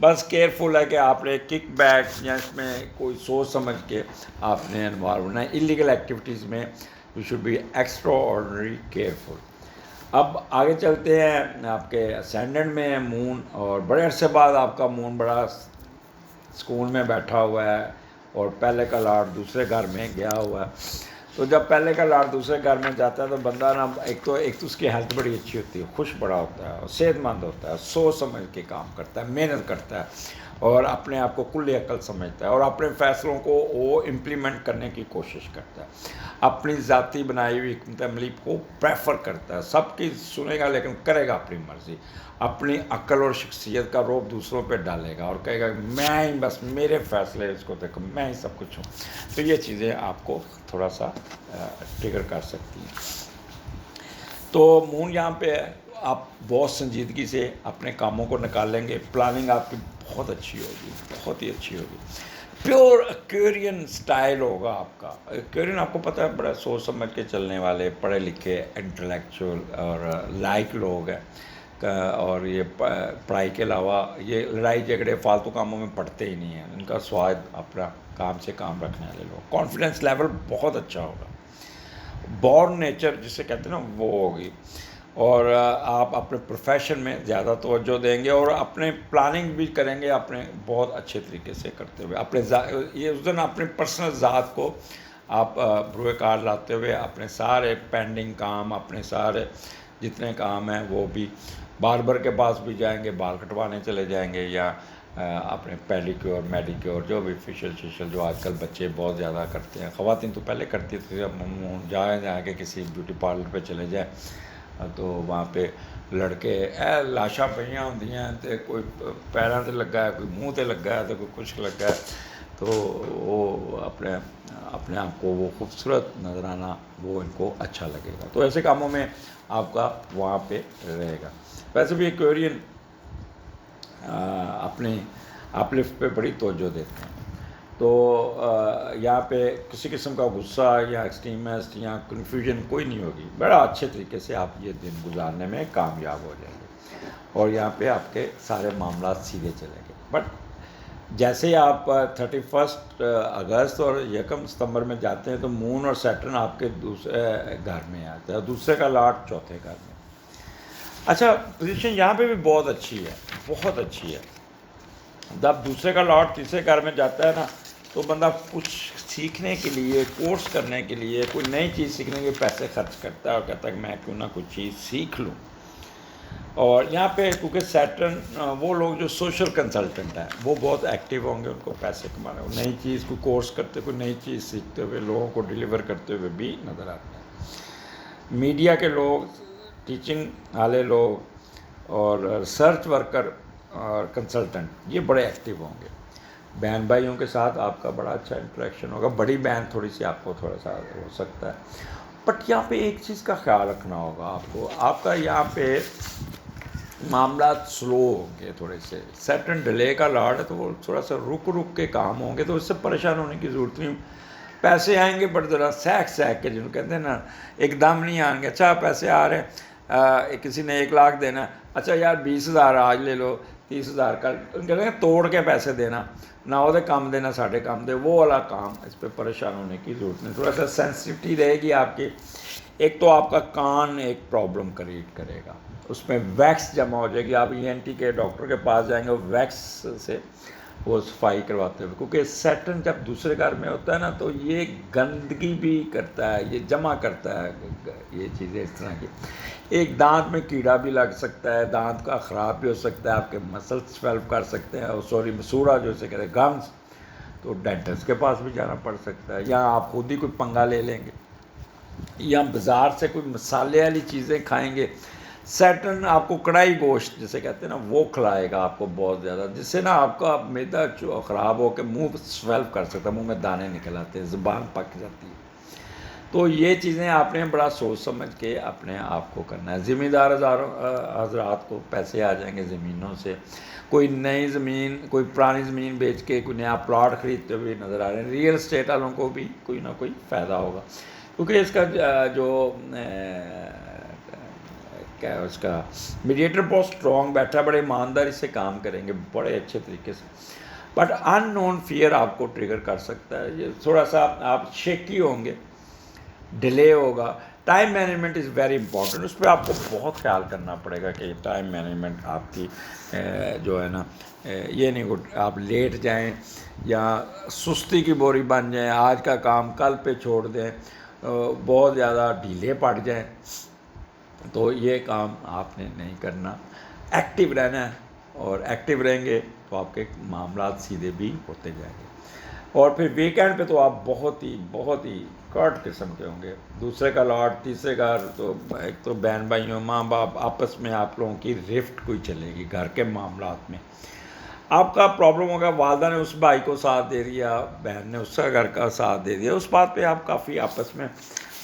بس کیئرفل ہے کہ آپ نے کک بیک یا اس میں کوئی سوچ سمجھ کے آپ نے انوالو ہونا ہے. انلیگل ایکٹیویٹیز میں you should be extraordinary careful. اب آگے چلتے ہیں، آپ کے اسینڈنٹ میں ہے مون، اور بڑے عرصے بعد آپ کا مون بڑا سکون میں بیٹھا ہوا ہے، اور پہلے کا لاٹ دوسرے گھر میں گیا ہوا ہے. تو جب پہلے کا لاٹ دوسرے گھر میں جاتا ہے تو بندہ نا ایک تو اس کی ہیلتھ بڑی اچھی ہوتی ہے، خوش بڑا ہوتا ہے اور صحت مند ہوتا ہے، سوچ سمجھ کے کام کرتا ہے، محنت کرتا ہے اور اپنے آپ کو کل عقل سمجھتا ہے اور اپنے فیصلوں کو وہ امپلیمنٹ کرنے کی کوشش کرتا ہے، اپنی ذاتی بنائی ہوئی حکمت عملی کو پریفر کرتا ہے، سب کی سنے گا لیکن کرے گا اپنی مرضی، اپنی عقل اور شخصیت کا روب دوسروں پہ ڈالے گا اور کہے گا میں ہی بس میرے فیصلے اس کو دیکھو، میں ہی سب کچھ ہوں۔ تو یہ چیزیں آپ کو تھوڑا سا ٹریگر کر سکتی ہیں۔ تو مون یہاں پہ آپ بہت سنجیدگی سے اپنے کاموں کو نکالیں گے، پلاننگ آپ کی بہت اچھی ہوگی، بہت ہی اچھی ہوگی، پیور ایکویرین سٹائل ہوگا آپ کا۔ ایکویرین آپ کو پتہ ہے بڑا سوچ سمجھ کے چلنے والے، پڑھے لکھے، انٹلیکچوئل اور لائق لوگ ہیں، اور یہ پڑھائی کے علاوہ یہ لڑائی جھگڑے فالتو کاموں میں پڑھتے ہی نہیں ہیں، ان کا سواد اپنا کام سے کام رکھنے والے لوگ، کانفیڈنس لیول بہت اچھا ہوگا، بورن نیچر جسے کہتے ہیں نا وہ ہوگی، اور آپ اپنے پروفیشن میں زیادہ توجہ دیں گے اور اپنے پلاننگ بھی کریں گے اپنے بہت اچھے طریقے سے کرتے ہوئے، اپنے یہ اس دن اپنے پرسنل ذات کو آپ بروئے کار لاتے ہوئے اپنے سارے پینڈنگ کام، اپنے سارے جتنے کام ہیں وہ بھی باربر کے پاس بھی جائیں گے، بال کٹوانے چلے جائیں گے، یا اپنے پیڈیکیور میڈیکیور جو بھی فیشل جو آج کل بچے بہت زیادہ کرتے ہیں، خواتین تو پہلے کرتی تھیں، اب جائیں کہ کسی بیوٹی پارلر پہ چلے جائیں تو وہاں پہ لڑکے لاشاں پہیاں ہوندی ہیں تے کوئی پیراں تے لگا ہے، کوئی منہ تے لگا ہے، تو کوئی کچھ لگا ہے، تو وہ اپنے آپ کو وہ خوبصورت نظر آنا وہ ان کو اچھا لگے گا، تو ایسے کاموں میں آپ کا وہاں پہ رہے گا۔ ویسے بھی ایکویرین اپنی اپلفٹ پہ بڑی توجہ دیتے ہیں، تو یہاں پہ کسی قسم کا غصہ یا ایکسٹریمسٹ یا کنفیوژن کوئی نہیں ہوگی، بڑا اچھے طریقے سے آپ یہ دن گزارنے میں کامیاب ہو جائیں گے اور یہاں پہ آپ کے سارے معاملات سیدھے چلیں گے۔ بٹ جیسے ہی آپ 31 اگست اور 1 ستمبر میں جاتے ہیں تو مون اور سیٹرن آپ کے دوسرے گھر میں آتا ہے، دوسرے کا لاٹ چوتھے گھر میں۔ اچھا پوزیشن یہاں پہ بھی بہت اچھی ہے، بہت اچھی ہے، جب دوسرے کا لاٹ تیسرے گھر میں جاتا ہے نا تو بندہ کچھ سیکھنے کے لیے، کورس کرنے کے لیے، کوئی نئی چیز سیکھنے کے پیسے خرچ کرتا ہے اور کہتا ہے کہ میں کیوں نہ کچھ چیز سیکھ لوں، اور یہاں پہ کیونکہ سیٹرن وہ لوگ جو سوشل کنسلٹنٹ ہیں وہ بہت ایکٹیو ہوں گے، ان کو پیسے کمانے، وہ نئی چیز کو کورس کرتے، کوئی نئی چیز سیکھتے ہوئے لوگوں کو ڈیلیور کرتے ہوئے بھی نظر آتے ہیں۔ میڈیا کے لوگ، ٹیچنگ والے لوگ اور ریسرچ ورکر اور کنسلٹنٹ یہ بڑے ایکٹیو ہوں گے۔ بہن بھائیوں کے ساتھ آپ کا بڑا اچھا انٹریکشن ہوگا، بڑی بہن تھوڑی سی آپ کو تھوڑا سا ہو سکتا ہے، بٹ یہاں پہ ایک چیز کا خیال رکھنا ہوگا آپ کو، آپ کا یہاں پہ معاملات سلو ہوں گے تھوڑے سے، سیٹرن ڈیلے کا لاڈ ہے تو وہ تھوڑا سا رک کے کام ہوں گے، تو اس سے پریشان ہونے کی ضرورت نہیں، پیسے آئیں گے بٹ ذرا سیک کے جنہوں کہتے ہیں نا ایک دم نہیں آئیں گے، اچھا پیسے آ رہے ہیں، کسی نے 1 لاکھ دینا، اچھا یار 20,000 آج لے لو، 30,000 کا کہتے ہیں توڑ کے پیسے دینا، نہ وہ کام دے نہ ساڑھے کام دے، وہ والا کام، اس پہ پریشان ہونے کی ضرورت نہیں، تھوڑا سا سینسٹیوٹی رہے گی آپ کی۔ ایک تو آپ کا کان ایک پرابلم کریٹ کرے گا، اس میں ویکس جمع ہو جائے گی، آپ ENT کے ڈاکٹر کے پاس جائیں گے، ویکس سے وہ صفائی کرواتے ہوئے، کیونکہ سیٹرن جب دوسرے گھر میں ہوتا ہے نا تو یہ گندگی بھی کرتا ہے، یہ جمع کرتا ہے یہ چیزیں اس طرح کی، ایک دانت میں کیڑا بھی لگ سکتا ہے، دانت کا خراب بھی ہو سکتا ہے، آپ کے مسلس سویلپ کر سکتے ہیں، سوری مسوڑا جو اسے کہتے ہیں گمز، تو ڈینٹسٹ کے پاس بھی جانا پڑ سکتا ہے، یا آپ خود ہی کوئی پنگا لے لیں گے، یا بازار سے کوئی مسالے والی چیزیں کھائیں گے۔ سیٹرن آپ کو کڑائی گوشت جسے کہتے ہیں نا وہ کھلائے گا آپ کو بہت زیادہ، جس سے نا آپ کا معدہ خراب ہو کے منہ سویلپ کر سکتا ہے، منہ میں دانے نکل آتے ہیں، زبان پک جاتی ہے، تو یہ چیزیں آپ نے بڑا سوچ سمجھ کے اپنے آپ کو کرنا ہے۔ زمیندار حضرات کو پیسے آ جائیں گے زمینوں سے، کوئی نئی زمین، کوئی پرانی زمین بیچ کے کوئی نیا پلاٹ خریدتے ہوئے نظر آ رہے ہیں، ریئل اسٹیٹ والوں کو بھی کوئی نہ کوئی فائدہ ہوگا، کیونکہ اس کا جو کیا ہے اس کا میڈیٹر بہت اسٹرانگ بیٹھا ہے، بڑے ایمانداری سے کام کریں گے بڑے اچھے طریقے سے، بٹ ان نون فیئر آپ کو ٹریگر کر سکتا ہے، یہ تھوڑا سا آپ شیکی ہوں گے، ڈیلے ہوگا۔ Time management is very important, اس پہ آپ کو بہت خیال کرنا پڑے گا کہ ٹائم مینجمنٹ آپ کی جو ہے نا یہ نہیں کہ آپ لیٹ جائیں یا سستی کی بوری بن جائیں، آج کا کام کل پہ چھوڑ دیں، بہت زیادہ ڈھیلے پڑ جائیں تو یہ کام آپ نے نہیں کرنا، ایکٹیو رہنا ہے، اور ایکٹیو رہیں گے تو آپ کے معاملات سیدھے بھی ہوتے جائیں گے۔ اور پھر ویکینڈ پہ تو آپ بہت ہی کٹ قسم کے ہوں گے، دوسرے کا لاٹ تیسرے کا، تو ایک تو بہن بھائیوں ماں باپ آپس میں آپ لوگوں کی رفٹ کوئی چلے گی گھر کے معاملات میں، آپ کا پرابلم ہوگا، والدہ نے اس بھائی کو ساتھ دے دیا، بہن نے اس کا گھر کا ساتھ دے دیا، اس بات پہ آپ کافی آپس میں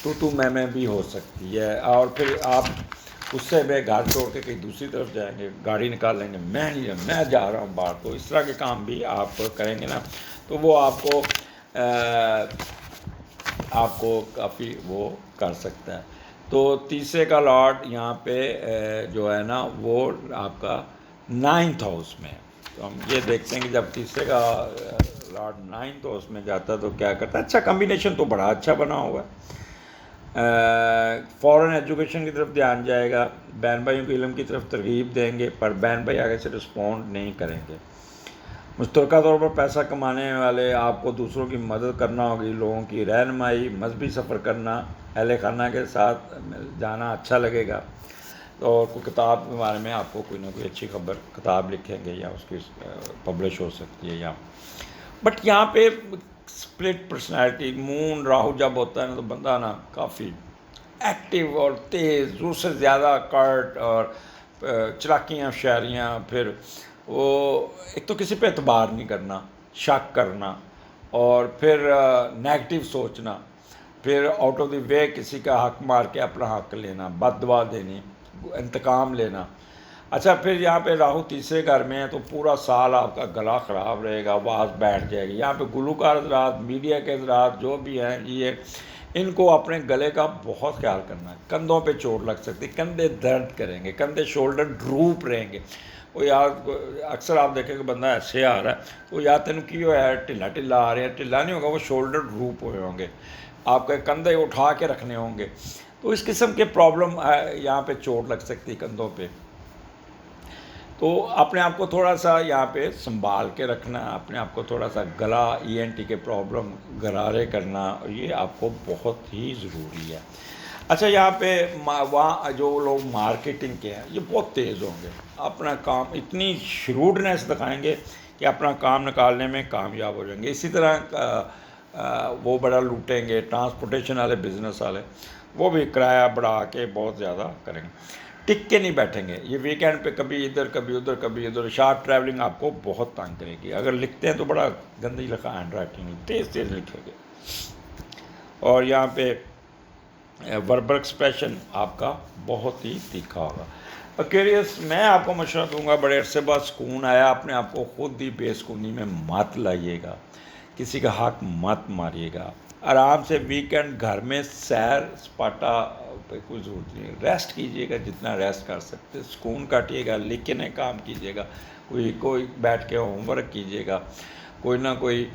تو میں بھی ہو سکتی ہے، اور پھر آپ اس سے میں گھر چھوڑ کے کہیں دوسری طرف جائیں گے، گاڑی نکال لیں گے، میں جا رہا ہوں باہر، تو اس طرح کے کام بھی آپ کریں گے نا، تو وہ آپ کو کافی وہ کر سکتا ہے۔ تو تیسرے کا لاٹ یہاں پہ جو ہے نا وہ آپ کا 9th ہاؤس میں ہے، تو ہم یہ دیکھتے ہیں کہ جب تیسرے کا لاٹ 9th ہاؤس میں جاتا ہے تو کیا کرتا ہے، اچھا کمبینیشن تو بڑا اچھا بنا ہوا ہے، فوراً ایجوکیشن کی طرف دھیان جائے گا، بہن بھائیوں کو علم کی طرف ترغیب دیں گے، پر بہن بھائی آگے سے رسپونڈ نہیں کریں گے، مشترکہ طور پر پیسہ کمانے والے، آپ کو دوسروں کی مدد کرنا ہوگی، لوگوں کی رہنمائی، مذہبی سفر کرنا، اہل خانہ کے ساتھ جانا اچھا لگے گا، اور کوئی کتاب کے بارے میں آپ کو کوئی نہ کوئی اچھی خبر کتاب لکھیں گے یا اس کی پبلش ہو سکتی ہے یا، بٹ یہاں پہ اسپلٹ پرسنالٹی، مون راہو جب ہوتا ہے نا تو بندہ نا کافی ایکٹیو اور تیز، زور سے زیادہ کٹ اور چلاکیاں شاعریاں، پھر وہ ایک تو کسی پہ اعتبار نہیں کرنا، شک کرنا، اور پھر نیگیٹو سوچنا، پھر آؤٹ آف دی وے کسی کا حق مار کے اپنا حق لینا، بد دعا دینی، انتقام لینا۔ اچھا پھر یہاں پہ راہو تیسرے گھر میں ہے تو پورا سال آپ کا گلا خراب رہے گا، آواز بیٹھ جائے گی، یہاں پہ گلوکار حضرات، میڈیا کے حضرات جو بھی ہیں یہ ان کو اپنے گلے کا بہت خیال کرنا ہے، کندھوں پہ چوٹ لگ سکتی، کندھے درد کریں گے، کندھے شولڈر ڈروپ رہیں گے، وہ یار اکثر آپ دیکھیں کہ بندہ ایسے آ رہا ہے تو یا تین کی ہوا ہے ٹھلا ٹھلا آ رہے ہیں، ٹھلا نہیں ہوگا، وہ شولڈر ڈروپ ہوئے ہوں گے، آپ کے کندھے اٹھا کے رکھنے ہوں گے، تو اس قسم کے پرابلم یہاں پہ چوٹ لگ سکتی کندھوں پہ، تو اپنے آپ کو تھوڑا سا یہاں پہ سنبھال کے رکھنا، اپنے آپ کو تھوڑا سا گلا ENT کے پرابلم غرارے کرنا، یہ آپ کو بہت ہی ضروری ہے۔ اچھا یہاں پہ وہاں جو لوگ مارکیٹنگ کے ہیں یہ بہت تیز ہوں گے، اپنا کام اتنی شروڈنیس دکھائیں گے کہ اپنا کام نکالنے میں کامیاب ہو جائیں گے، اسی طرح وہ بڑا لوٹیں گے، ٹرانسپورٹیشن والے، بزنس والے، وہ بھی کرایہ بڑھا کے بہت زیادہ کریں گے، ٹک کے نہیں بیٹھیں گے، یہ ویکینڈ پہ کبھی ادھر کبھی ادھر کبھی ادھر، شارٹ ٹریولنگ آپ کو بہت تنگ کرے گی، اگر لکھتے ہیں تو بڑا گندی لکھا ہینڈ رائٹنگ، تیز تیز لکھیں گے، اور یہاں پہ وربل ایکسپریشن آپ کا بہت ہی تیکھا ہوگا۔ ایکویرئس میں آپ کو مشورہ دوں گا، بڑے عرصے بعد سکون آیا، اپنے آپ کو خود ہی بے سکونی میں مت لائیے گا، کسی کا حق مت ماریے گا، آرام سے ویکینڈ گھر میں سیر سپاٹا پہ کوئی ضرورت نہیں، ریسٹ کیجیے گا جتنا ریسٹ کر سکتے، سکون کاٹیے گا، لکھنے کام کیجیے گا، کوئی بیٹھ کے ہوم ورک کیجیے گا، کوئی نہ کوئی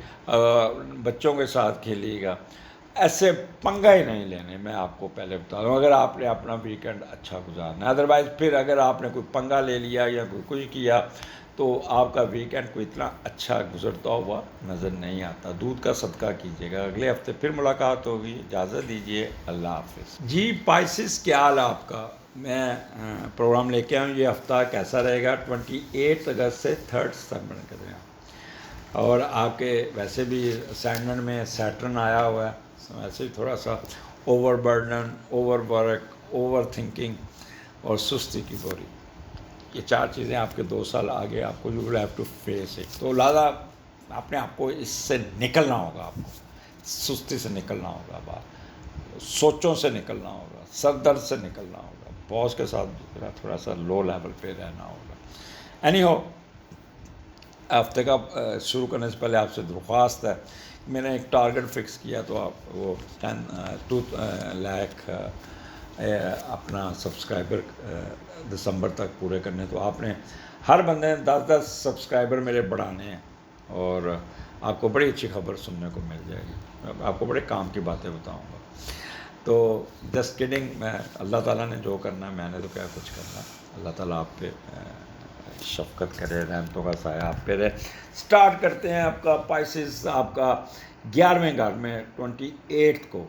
بچوں کے ساتھ کھیلیے گا، ایسے پنگا ہی نہیں لینے، میں آپ کو پہلے بتا دوں، اگر آپ نے اپنا ویکینڈ اچھا گزارنا ہے، ادروائز پھر اگر آپ نے کوئی پنگا لے لیا یا کوئی کچھ کیا تو آپ کا ویکینڈ کوئی اتنا اچھا گزرتا ہوا نظر نہیں آتا۔ دودھ کا صدقہ کیجیے گا، اگلے ہفتے پھر ملاقات ہوگی، اجازت دیجیے، اللہ حافظ۔ جی پائسس، کیا حال ہے آپ کا؟ میں پروگرام لے کے آؤں، یہ ہفتہ کیسا رہے گا 28 اگست سے 3 ستمبر کے درمیان، اور آپ کے ویسے بھی اسائنمنٹ میں سیٹرن آیا ہوا ہے، ویسے ہی تھوڑا سا over burden, over work, over thinking اور سستی کی بوری، یہ 4 چیزیں آپ کے 2 سال آگے آپ کو you will have to face it, تو لہٰذا اپنے آپ کو اس سے نکلنا ہوگا، آپ کو سستی سے نکلنا ہوگا، بات سوچوں سے نکلنا ہوگا، سر درد سے نکلنا ہوگا، باس کے ساتھ تھوڑا سا لو لیول پہ رہنا ہوگا۔ اینی ہو، ہفتے کا شروع کرنے سے پہلے آپ سے درخواست ہے، میں نے ایک ٹارگٹ فکس کیا تو آپ وہ 2 لاکھ اپنا سبسکرائبر دسمبر تک پورے کرنے، تو آپ نے ہر بندے نے 10 سبسکرائبر میرے بڑھانے ہیں، اور آپ کو بڑی اچھی خبر سننے کو مل جائے گی، آپ کو بڑے کام کی باتیں بتاؤں گا، تو جسٹ کڈنگ، میں اللہ تعالیٰ نے جو کرنا ہے، میں نے تو کیا کچھ کرنا، اللہ تعالیٰ آپ پہ شفقت کرے، رحمتوں کا سایہ آپ پہ رہے۔ سٹارٹ کرتے ہیں آپ کا پائسز، آپ کا 11ویں گھر میں 28 کو،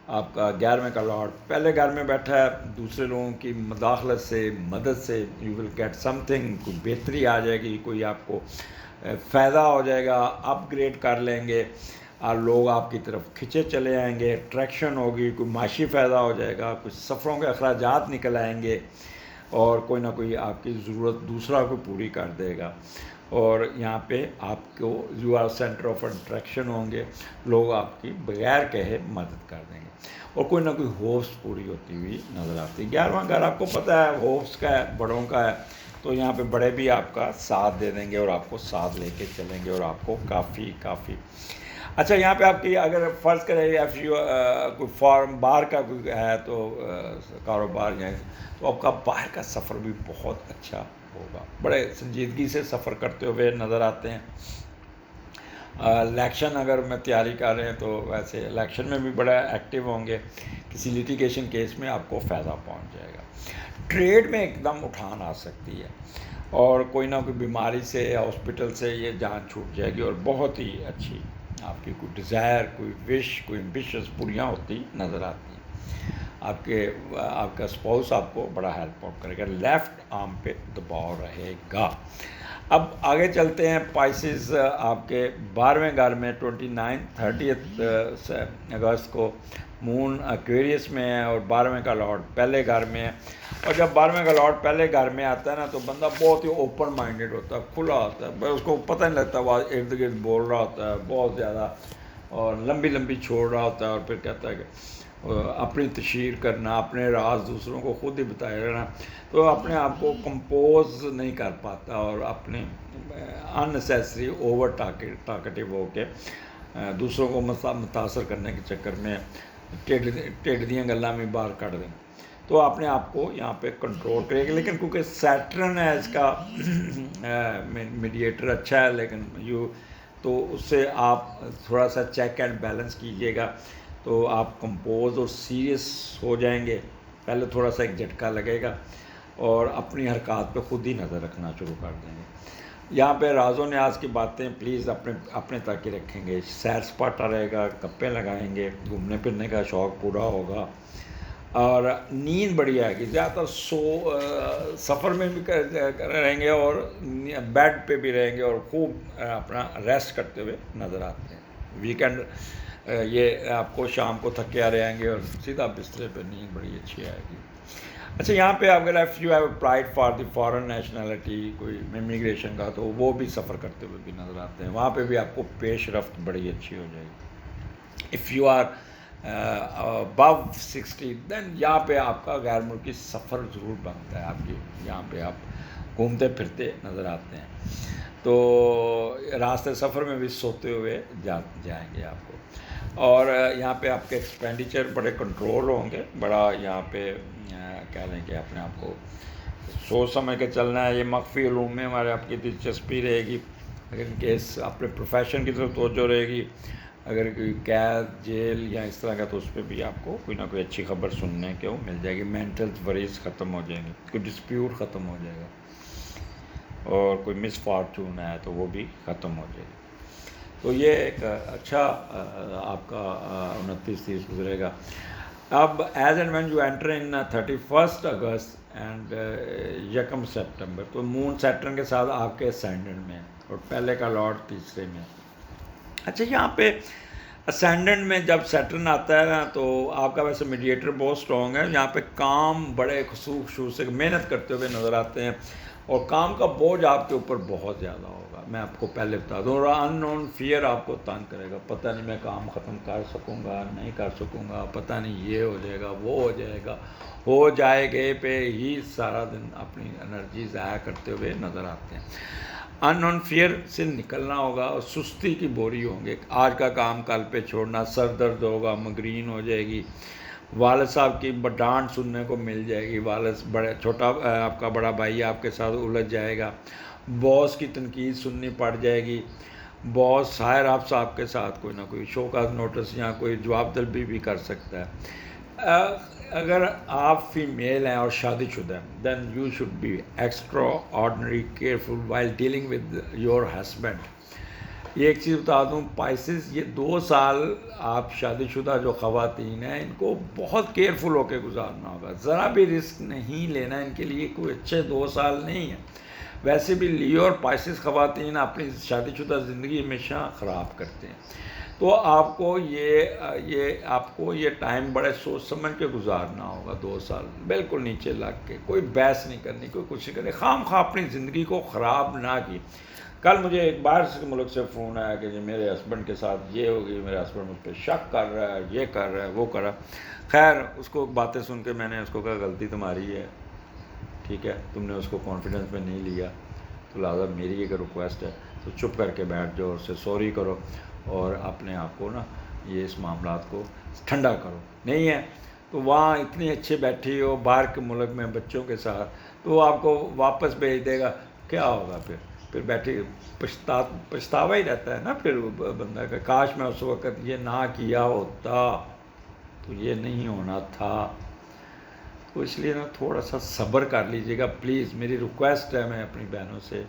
آپ کا 11ویں کا لارڈ پہلے گھر میں بیٹھا ہے، دوسرے لوگوں کی مداخلت سے، مدد سے you will get something, کوئی بہتری آ جائے گی، کوئی آپ کو فائدہ ہو جائے گا، اپ گریڈ کر لیں گے اور لوگ آپ کی طرف کھنچے چلے آئیں گے، اٹریکشن ہوگی، کوئی معاشی فائدہ ہو جائے گا، کچھ سفروں کے اخراجات نکل آئیں گے، اور کوئی نہ کوئی آپ کی ضرورت دوسرا کو پوری کر دے گا، اور یہاں پہ آپ کو you are centre of attraction ہوں گے، لوگ آپ کی بغیر کہے مدد کر دیں گے، اور کوئی نہ کوئی ہوپس پوری ہوتی ہوئی نظر آتی ہے۔ 11واں گھر آپ کو پتہ ہے ہوپس کا ہے، بڑوں کا ہے، تو یہاں پہ بڑے بھی آپ کا ساتھ دے دیں گے اور آپ کو ساتھ لے کے چلیں گے، اور آپ کو کافی اچھا یہاں پہ آپ کی اگر فرض کرے ایف یو کوئی فارم باہر کا کوئی ہے تو کاروبار یا تو آپ کا باہر کا سفر بھی بہت اچھا ہوگا، بڑے سنجیدگی سے سفر کرتے ہوئے نظر آتے ہیں۔ الیکشن اگر میں تیاری کر رہے ہیں تو ویسے الیکشن میں بھی بڑا ایکٹیو ہوں گے، کسی لیٹیگیشن کیس میں آپ کو فائدہ پہنچ جائے گا، ٹریڈ میں ایک دم اٹھان آ سکتی ہے، اور کوئی نہ کوئی بیماری سے یا ہاسپٹل سے یہ جان چھوٹ جائے گی، اور بہت ہی اچھی آپ کی کوئی ڈیزائر، کوئی وش، کوئی امبیشنس پوریاں ہوتی نظر آتی ہیں۔ آپ کا اسپاؤس آپ کو بڑا ہیلپ آؤٹ کرے گا، لیفٹ آرم پہ دباؤ رہے گا۔ اب آگے چلتے ہیں، پائسز آپ کے 12ویں گھر میں 29 اگست کو مون ایکویریس میں ہے، اور 12ویں کا لارڈ پہلے گھر میں ہے، اور جب 12ویں کا لارڈ پہلے گھر میں آتا ہے نا تو بندہ بہت ہی اوپن مائنڈیڈ ہوتا ہے، کھلا ہوتا ہے، اس کو پتہ نہیں لگتا، وہ ارد گرد بول رہا ہوتا ہے بہت زیادہ، اور لمبی چھوڑ رہا ہوتا ہے، اور پھر کہتا ہے کہ اپنی تشہیر کرنا، اپنے راز دوسروں کو خود ہی بتائے رہنا، تو اپنے آپ کو کمپوز نہیں کر پاتا، اور اپنے ان نیسیسری اوور ٹاکٹیو ہو کے دوسروں کو متاثر کرنے کے چکر میں ٹیڑھ دیاں گلاں میں باہر کر دیں، تو اپنے آپ کو یہاں پہ کنٹرول کرے گا، لیکن کیونکہ سیٹرن ہے اس کا میڈیٹر اچھا ہے، لیکن تو اس سے آپ تھوڑا سا چیک اینڈ بیلنس کیجئے گا، تو آپ کمپوز اور سیریس ہو جائیں گے، پہلے تھوڑا سا ایک جھٹکا لگے گا، اور اپنی حرکات پہ خود ہی نظر رکھنا شروع کر دیں گے۔ یہاں پہ راز و نیاز کی باتیں پلیز اپنے تک ہی رکھیں گے، سیر سپاٹا رہے گا، گپیں لگائیں گے، گھومنے پھرنے کا شوق پورا ہوگا، اور نیند بڑی آئے گی، زیادہ تر سفر میں بھی رہیں گے، اور بیڈ پہ بھی رہیں گے، اور خوب اپنا ریسٹ کرتے ہوئے نظر آتے ہیں۔ ویکینڈ یہ آپ کو شام کو تھکے آ رہیں گے، اور سیدھا بسترے پہ نیند بڑی اچھی آئے گی۔ اچھا یہاں پہ اگر if you have applied for the foreign nationality, کوئی امیگریشن کا، تو وہ بھی سفر کرتے ہوئے بھی نظر آتے ہیں، وہاں پہ بھی آپ کو پیش رفت بڑی اچھی ہو جائے گی۔ اف یو آر ابو 60 دین یہاں پہ آپ کا غیر ملکی سفر ضرور بنتا ہے، آپ کی یہاں پہ آپ گھومتے پھرتے نظر آتے ہیں، تو راستے سفر میں بھی سوتے ہوئے جائیں گے آپ کو، اور یہاں پہ آپ کے ایکسپینڈیچر بڑے کنٹرول ہوں گے، بڑا یہاں پہ کہہ لیں کہ اپنے آپ کو سوچ سمجھ کے چلنا ہے۔ یہ مخفی علوم میں ہمارے آپ کی دلچسپی رہے گی، اگر ان کیس اپنے پروفیشن کی طرف توجہ رہے گی، اگر کوئی قید جیل یا اس طرح کا، تو اس پہ بھی آپ کو کوئی نہ کوئی اچھی خبر سننے کو مل جائے گی، مینٹل وریز ختم ہو جائیں گے، کوئی ڈسپیوٹ ختم ہو جائے گا، اور کوئی مس فارچون ہے تو وہ بھی ختم ہو جائے گی، تو یہ ایک اچھا آپ کا 29-30 گزرے گا۔ اب as and when you enter in 31 August and 1 September, تو مون سیٹرن کے ساتھ آپ کے اسینڈنٹ میں، اور پہلے کا لارڈ تیسرے میں۔ اچھا یہاں پہ اسینڈنٹ میں جب سیٹرن آتا ہے نا، تو آپ کا ویسے میڈیٹر بہت اسٹرانگ ہے، یہاں پہ کام بڑے خصوص سے محنت کرتے ہوئے نظر آتے ہیں، اور کام کا بوجھ آپ کے اوپر بہت زیادہ ہوگا، میں آپ کو پہلے بتا دوں، اور ان نون فیئر آپ کو تنگ کرے گا، پتہ نہیں میں کام ختم کر سکوں گا نہیں کر سکوں گا، پتہ نہیں یہ ہو جائے گا وہ ہو جائے گا، ہو جائے گے پہ ہی سارا دن اپنی انرجی ضائع کرتے ہوئے نظر آتے ہیں۔ ان نون فیئر سے نکلنا ہوگا، اور سستی کی بوری ہوں گے، آج کا کام کل پہ چھوڑنا، سر درد ہوگا، مگرین ہو جائے گی، والد صاحب کی ڈانٹ سننے کو مل جائے گی، چھوٹا آپ کا بڑا بھائی آپ کے ساتھ الجھ جائے گا، باس کی تنقید سننی پڑ جائے گی، باس ہائر آپ صاحب کے ساتھ کوئی نہ کوئی شوکاز نوٹس یا کوئی جواب طلبی بھی کر سکتا ہے۔ اگر آپ فیمیل ہیں اور شادی شدہ ہیں، then you should be extraordinary careful while dealing with your husband, یہ ایک چیز بتا دوں، پائسز یہ 2 سال آپ شادی شدہ جو خواتین ہیں ان کو بہت کیئرفل ہو کے گزارنا ہوگا، ذرا بھی رسک نہیں لینا، ان کے لیے کوئی اچھے 2 سال نہیں ہیں۔ ویسے بھی لیو اور پائسز خواتین اپنی شادی شدہ زندگی ہمیشہ خراب کرتے ہیں، تو آپ کو یہ ٹائم بڑے سوچ سمجھ کے گزارنا ہوگا۔ 2 سال بالکل نیچے لگ کے، کوئی بحث نہیں کرنی، کوئی کچھ نہیں کرنی، خام خواہ اپنی زندگی کو خراب نہ کی۔ کل مجھے ایک باہر سے ملک سے فون آیا کہ جی میرے ہسبینڈ کے ساتھ یہ ہو گئی، میرے ہسبینڈ مجھ پہ شک کر رہا ہے، یہ کر رہا ہے، وہ کر رہا ہے۔ خیر اس کو باتیں سن کے میں نے اس کو کہا غلطی تمہاری ہے، ٹھیک ہے، تم نے اس کو کانفیڈنس میں نہیں لیا، تو لہٰذا میری ایک ریکویسٹ ہے تو چپ کر کے بیٹھ جاؤ، اس سے سوری کرو اور اپنے آپ کو نا یہ اس معاملات کو ٹھنڈا کرو۔ نہیں ہے تو وہاں اتنی اچھے بیٹھی ہو باہر کے ملک میں بچوں کے ساتھ، تو وہ آپ کو واپس بھیج دے گا، کیا ہوگا پھر بیٹھی پچھتاوا ہی رہتا ہے نا پھر بندہ کا، کاش میں اس وقت یہ نہ کیا ہوتا تو یہ نہیں ہونا تھا۔ تو اس لیے نا تھوڑا سا صبر کر لیجیے گا پلیز، میری ریکویسٹ ہے میں اپنی بہنوں سے،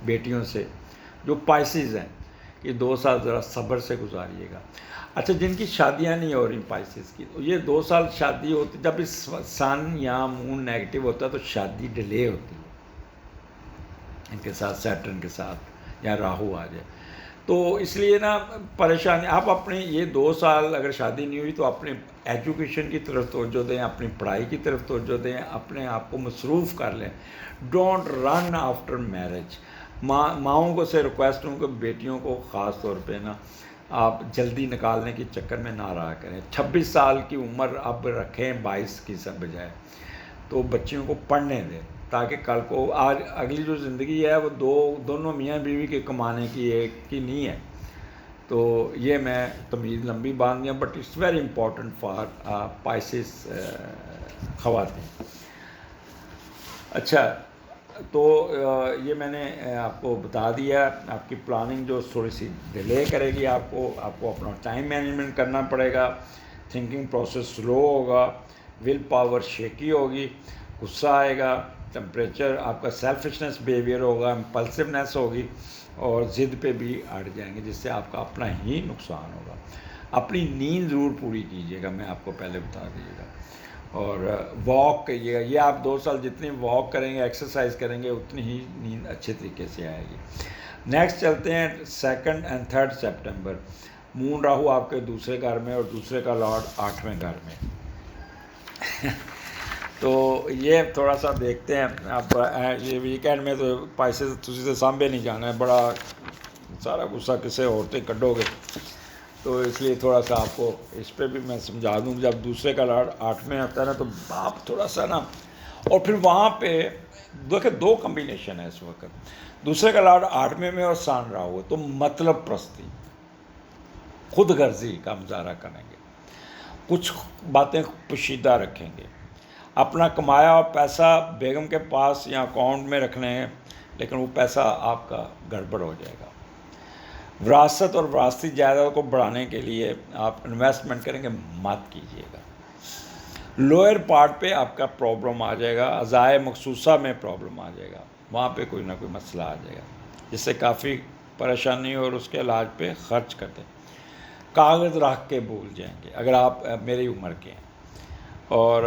بیٹیوں سے جو پائسز ہیں کہ 2 سال ذرا صبر سے گزاریے گا۔ اچھا جن کی شادیاں نہیں ہو رہی پائسز کی، تو یہ 2 سال شادی ہوتی، جب اس سن یا مون نیگیٹو ہوتا ہے تو شادی ڈیلے ہوتی ہے، ان کے ساتھ سیٹرن کے ساتھ یا راہو آ جائے، تو اس لیے نا پریشانی۔ آپ اپنے یہ 2 سال اگر شادی نہیں ہوئی تو اپنے ایجوکیشن کی طرف توجہ دیں، اپنی پڑھائی کی طرف توجہ دیں، اپنے آپ کو مصروف کر لیں، ڈونٹ رن آفٹر میرج۔ ماؤں کو سے ریکویسٹ ہوں کہ بیٹیوں کو خاص طور پہ نا آپ جلدی نکالنے کے چکر میں نہ رہا کریں۔ 26 سال کی عمر اب رکھیں 22 کی سب بجائے، تو بچیوں کو پڑھنے دیں تاکہ کل کو آج اگلی جو زندگی ہے وہ دونوں میاں بیوی کے کمانے کی ایک کی نہیں ہے۔ تو یہ میں تمیز لمبی باندھ دیا، but it's very important for پائسز خواتین۔ اچھا تو یہ میں نے آپ کو بتا دیا، آپ کی پلاننگ جو تھوڑی سی ڈیلے کرے گی، آپ کو اپنا ٹائم مینجمنٹ کرنا پڑے گا، تھنکنگ پروسیس سلو ہوگا، ول پاور شیکی ہوگی، غصہ آئے گا، ٹمپریچر آپ کا سیلفشنس بیہیویئر ہوگا، امپلسونیس ہوگی، اور ضد پہ بھی اڑ جائیں گے جس سے آپ کا اپنا ہی نقصان ہوگا۔ اپنی نیند ضرور پوری کیجیے گا، میں آپ کو پہلے بتا دیجیے گا، اور واک کریے گا، یہ آپ 2 سال جتنی واک کریں گے ایکسرسائز کریں گے اتنی ہی نیند اچھے طریقے سے آئے گی۔ نیکسٹ چلتے ہیں 2 اور 3 سپٹمبر، مون راہو آپ کے دوسرے گھر میں اور دوسرے کا لارڈ 8ویں گھر میں تو یہ تھوڑا سا دیکھتے ہیں آپ، یہ ویکینڈ میں تو پائسز تسی سے سامنے نہیں جانا ہے، بڑا سارا غصہ کسے عورتیں کڈو گے، تو اس لیے تھوڑا سا آپ کو اس پہ بھی میں سمجھا دوں، جب دوسرے کا لارڈ 8ویں آتا ہے نا تو باپ تھوڑا سا نا، اور پھر وہاں پہ دیکھیں 2 کمبینیشن ہے اس وقت، دوسرے کا لارڈ 8ویں میں اور سان راہو ہے، تو مطلب پرستی، خود غرضی کا مظاہرہ کریں گے، کچھ باتیں پوشیدہ رکھیں گے، اپنا کمایا ہوا پیسہ بیگم کے پاس یا اکاؤنٹ میں رکھنے ہیں، لیکن وہ پیسہ آپ کا گڑبڑ ہو جائے گا۔ وراثت اور وراثتی جائیداد کو بڑھانے کے لیے آپ انویسٹمنٹ کریں گے، مت کیجیے گا۔ لوئر پارٹ پہ آپ کا پرابلم آ جائے گا، اعضائے مخصوصہ میں پرابلم آ جائے گا، وہاں پہ کوئی نہ کوئی مسئلہ آ جائے گا جس سے کافی پریشانی اور اس کے علاج پہ خرچ کر دیں۔ کاغذ رکھ کے بھول جائیں گے اگر آپ میری عمر کے ہیں، اور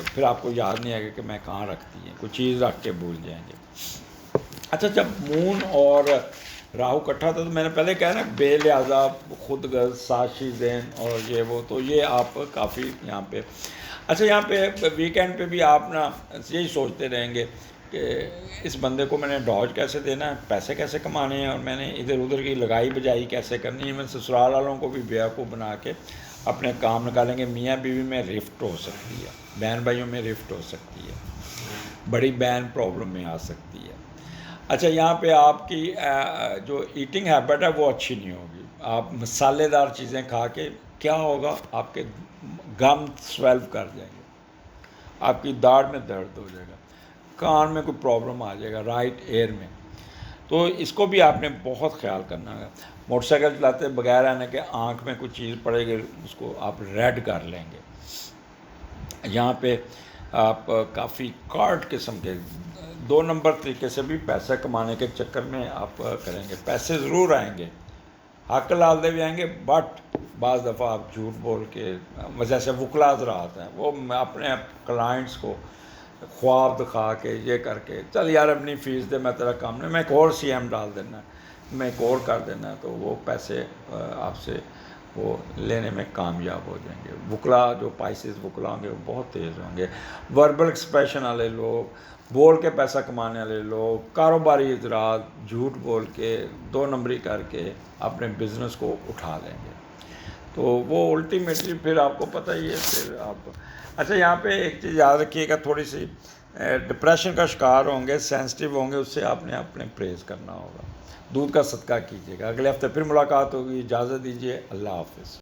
پھر آپ کو یاد نہیں آئے گا کہ میں کہاں رکھتی ہیں، کوئی چیز رکھ کے بھول جائیں گے۔ اچھا جب مون اور راہو کٹھا تھا تو میں نے پہلے کہا نا بے لہٰذا خود غرض سازشی ذہن اور یہ وہ، تو یہ آپ کافی یہاں پہ، اچھا یہاں پہ ویکینڈ پہ بھی آپ نا یہی سوچتے رہیں گے کہ اس بندے کو میں نے ڈاج کیسے دینا ہے، پیسے کیسے کمانے ہیں، اور میں نے ادھر ادھر کی لگائی بجائی کیسے کرنی ہے، میں سسرال والوں کو بھی بیوقوف بنا کے اپنے کام نکالیں گے۔ میاں بیوی میں رفٹ ہو سکتی ہے، بہن بھائیوں میں رفٹ ہو سکتی ہے، بڑی بہن پرابلم میں آ سکتی ہے۔ اچھا یہاں پہ آپ کی جو ایٹنگ ہیبٹ ہے وہ اچھی نہیں ہوگی، آپ مسالے دار چیزیں کھا کے کیا ہوگا، آپ کے گم سویلو کر جائیں گے، آپ کی داڑھ میں درد ہو جائے گا، کان میں کوئی پرابلم آ جائے گا، رائٹ ایئر میں، تو اس کو بھی آپ نے بہت خیال کرنا ہے۔ موٹر سائیکل چلاتے بغیر آنے کے آنکھ میں کوئی چیز پڑے گی اس کو آپ ریڈ کر لیں گے۔ یہاں پہ آپ کافی کارڈ قسم کے 2 نمبر طریقے سے بھی پیسہ کمانے کے چکر میں آپ کریں گے، پیسے ضرور آئیں گے حق لال دے بھی آئیں گے، بٹ بعض دفعہ آپ جھوٹ بول کے، جیسے وکلا حضرات ہیں وہ اپنے کلائنٹس کو خواب دکھا کے یہ کر کے، چل یار اپنی فیس دے، میں تیرا کام نہیں، میں ایک اور سی ایم ڈال دینا ہے، میں ایک اور کر دینا ہے، تو وہ پیسے آپ سے وہ لینے میں کامیاب ہو جائیں گے۔ وکلا جو پائسز وکلا ہوں گے وہ بہت تیز ہوں گے۔ وربل ایکسپریشن والے لوگ، بول کے پیسہ کمانے والے لوگ، کاروباری حضرات جھوٹ بول کے، دو نمبری کر کے اپنے بزنس کو اٹھا لیں گے، تو وہ الٹیمیٹلی پھر آپ کو پتہ ہی ہے پھر آپ۔ اچھا یہاں پہ ایک چیز یاد رکھیے گا، تھوڑی سی ڈپریشن کا شکار ہوں گے، سینسٹیو ہوں گے، اس سے آپ نے اپنے پریز کرنا ہوگا، دودھ کا صدقہ کیجیے گا۔ اگلے ہفتے پھر ملاقات ہوگی، اجازت دیجیے، اللہ حافظ۔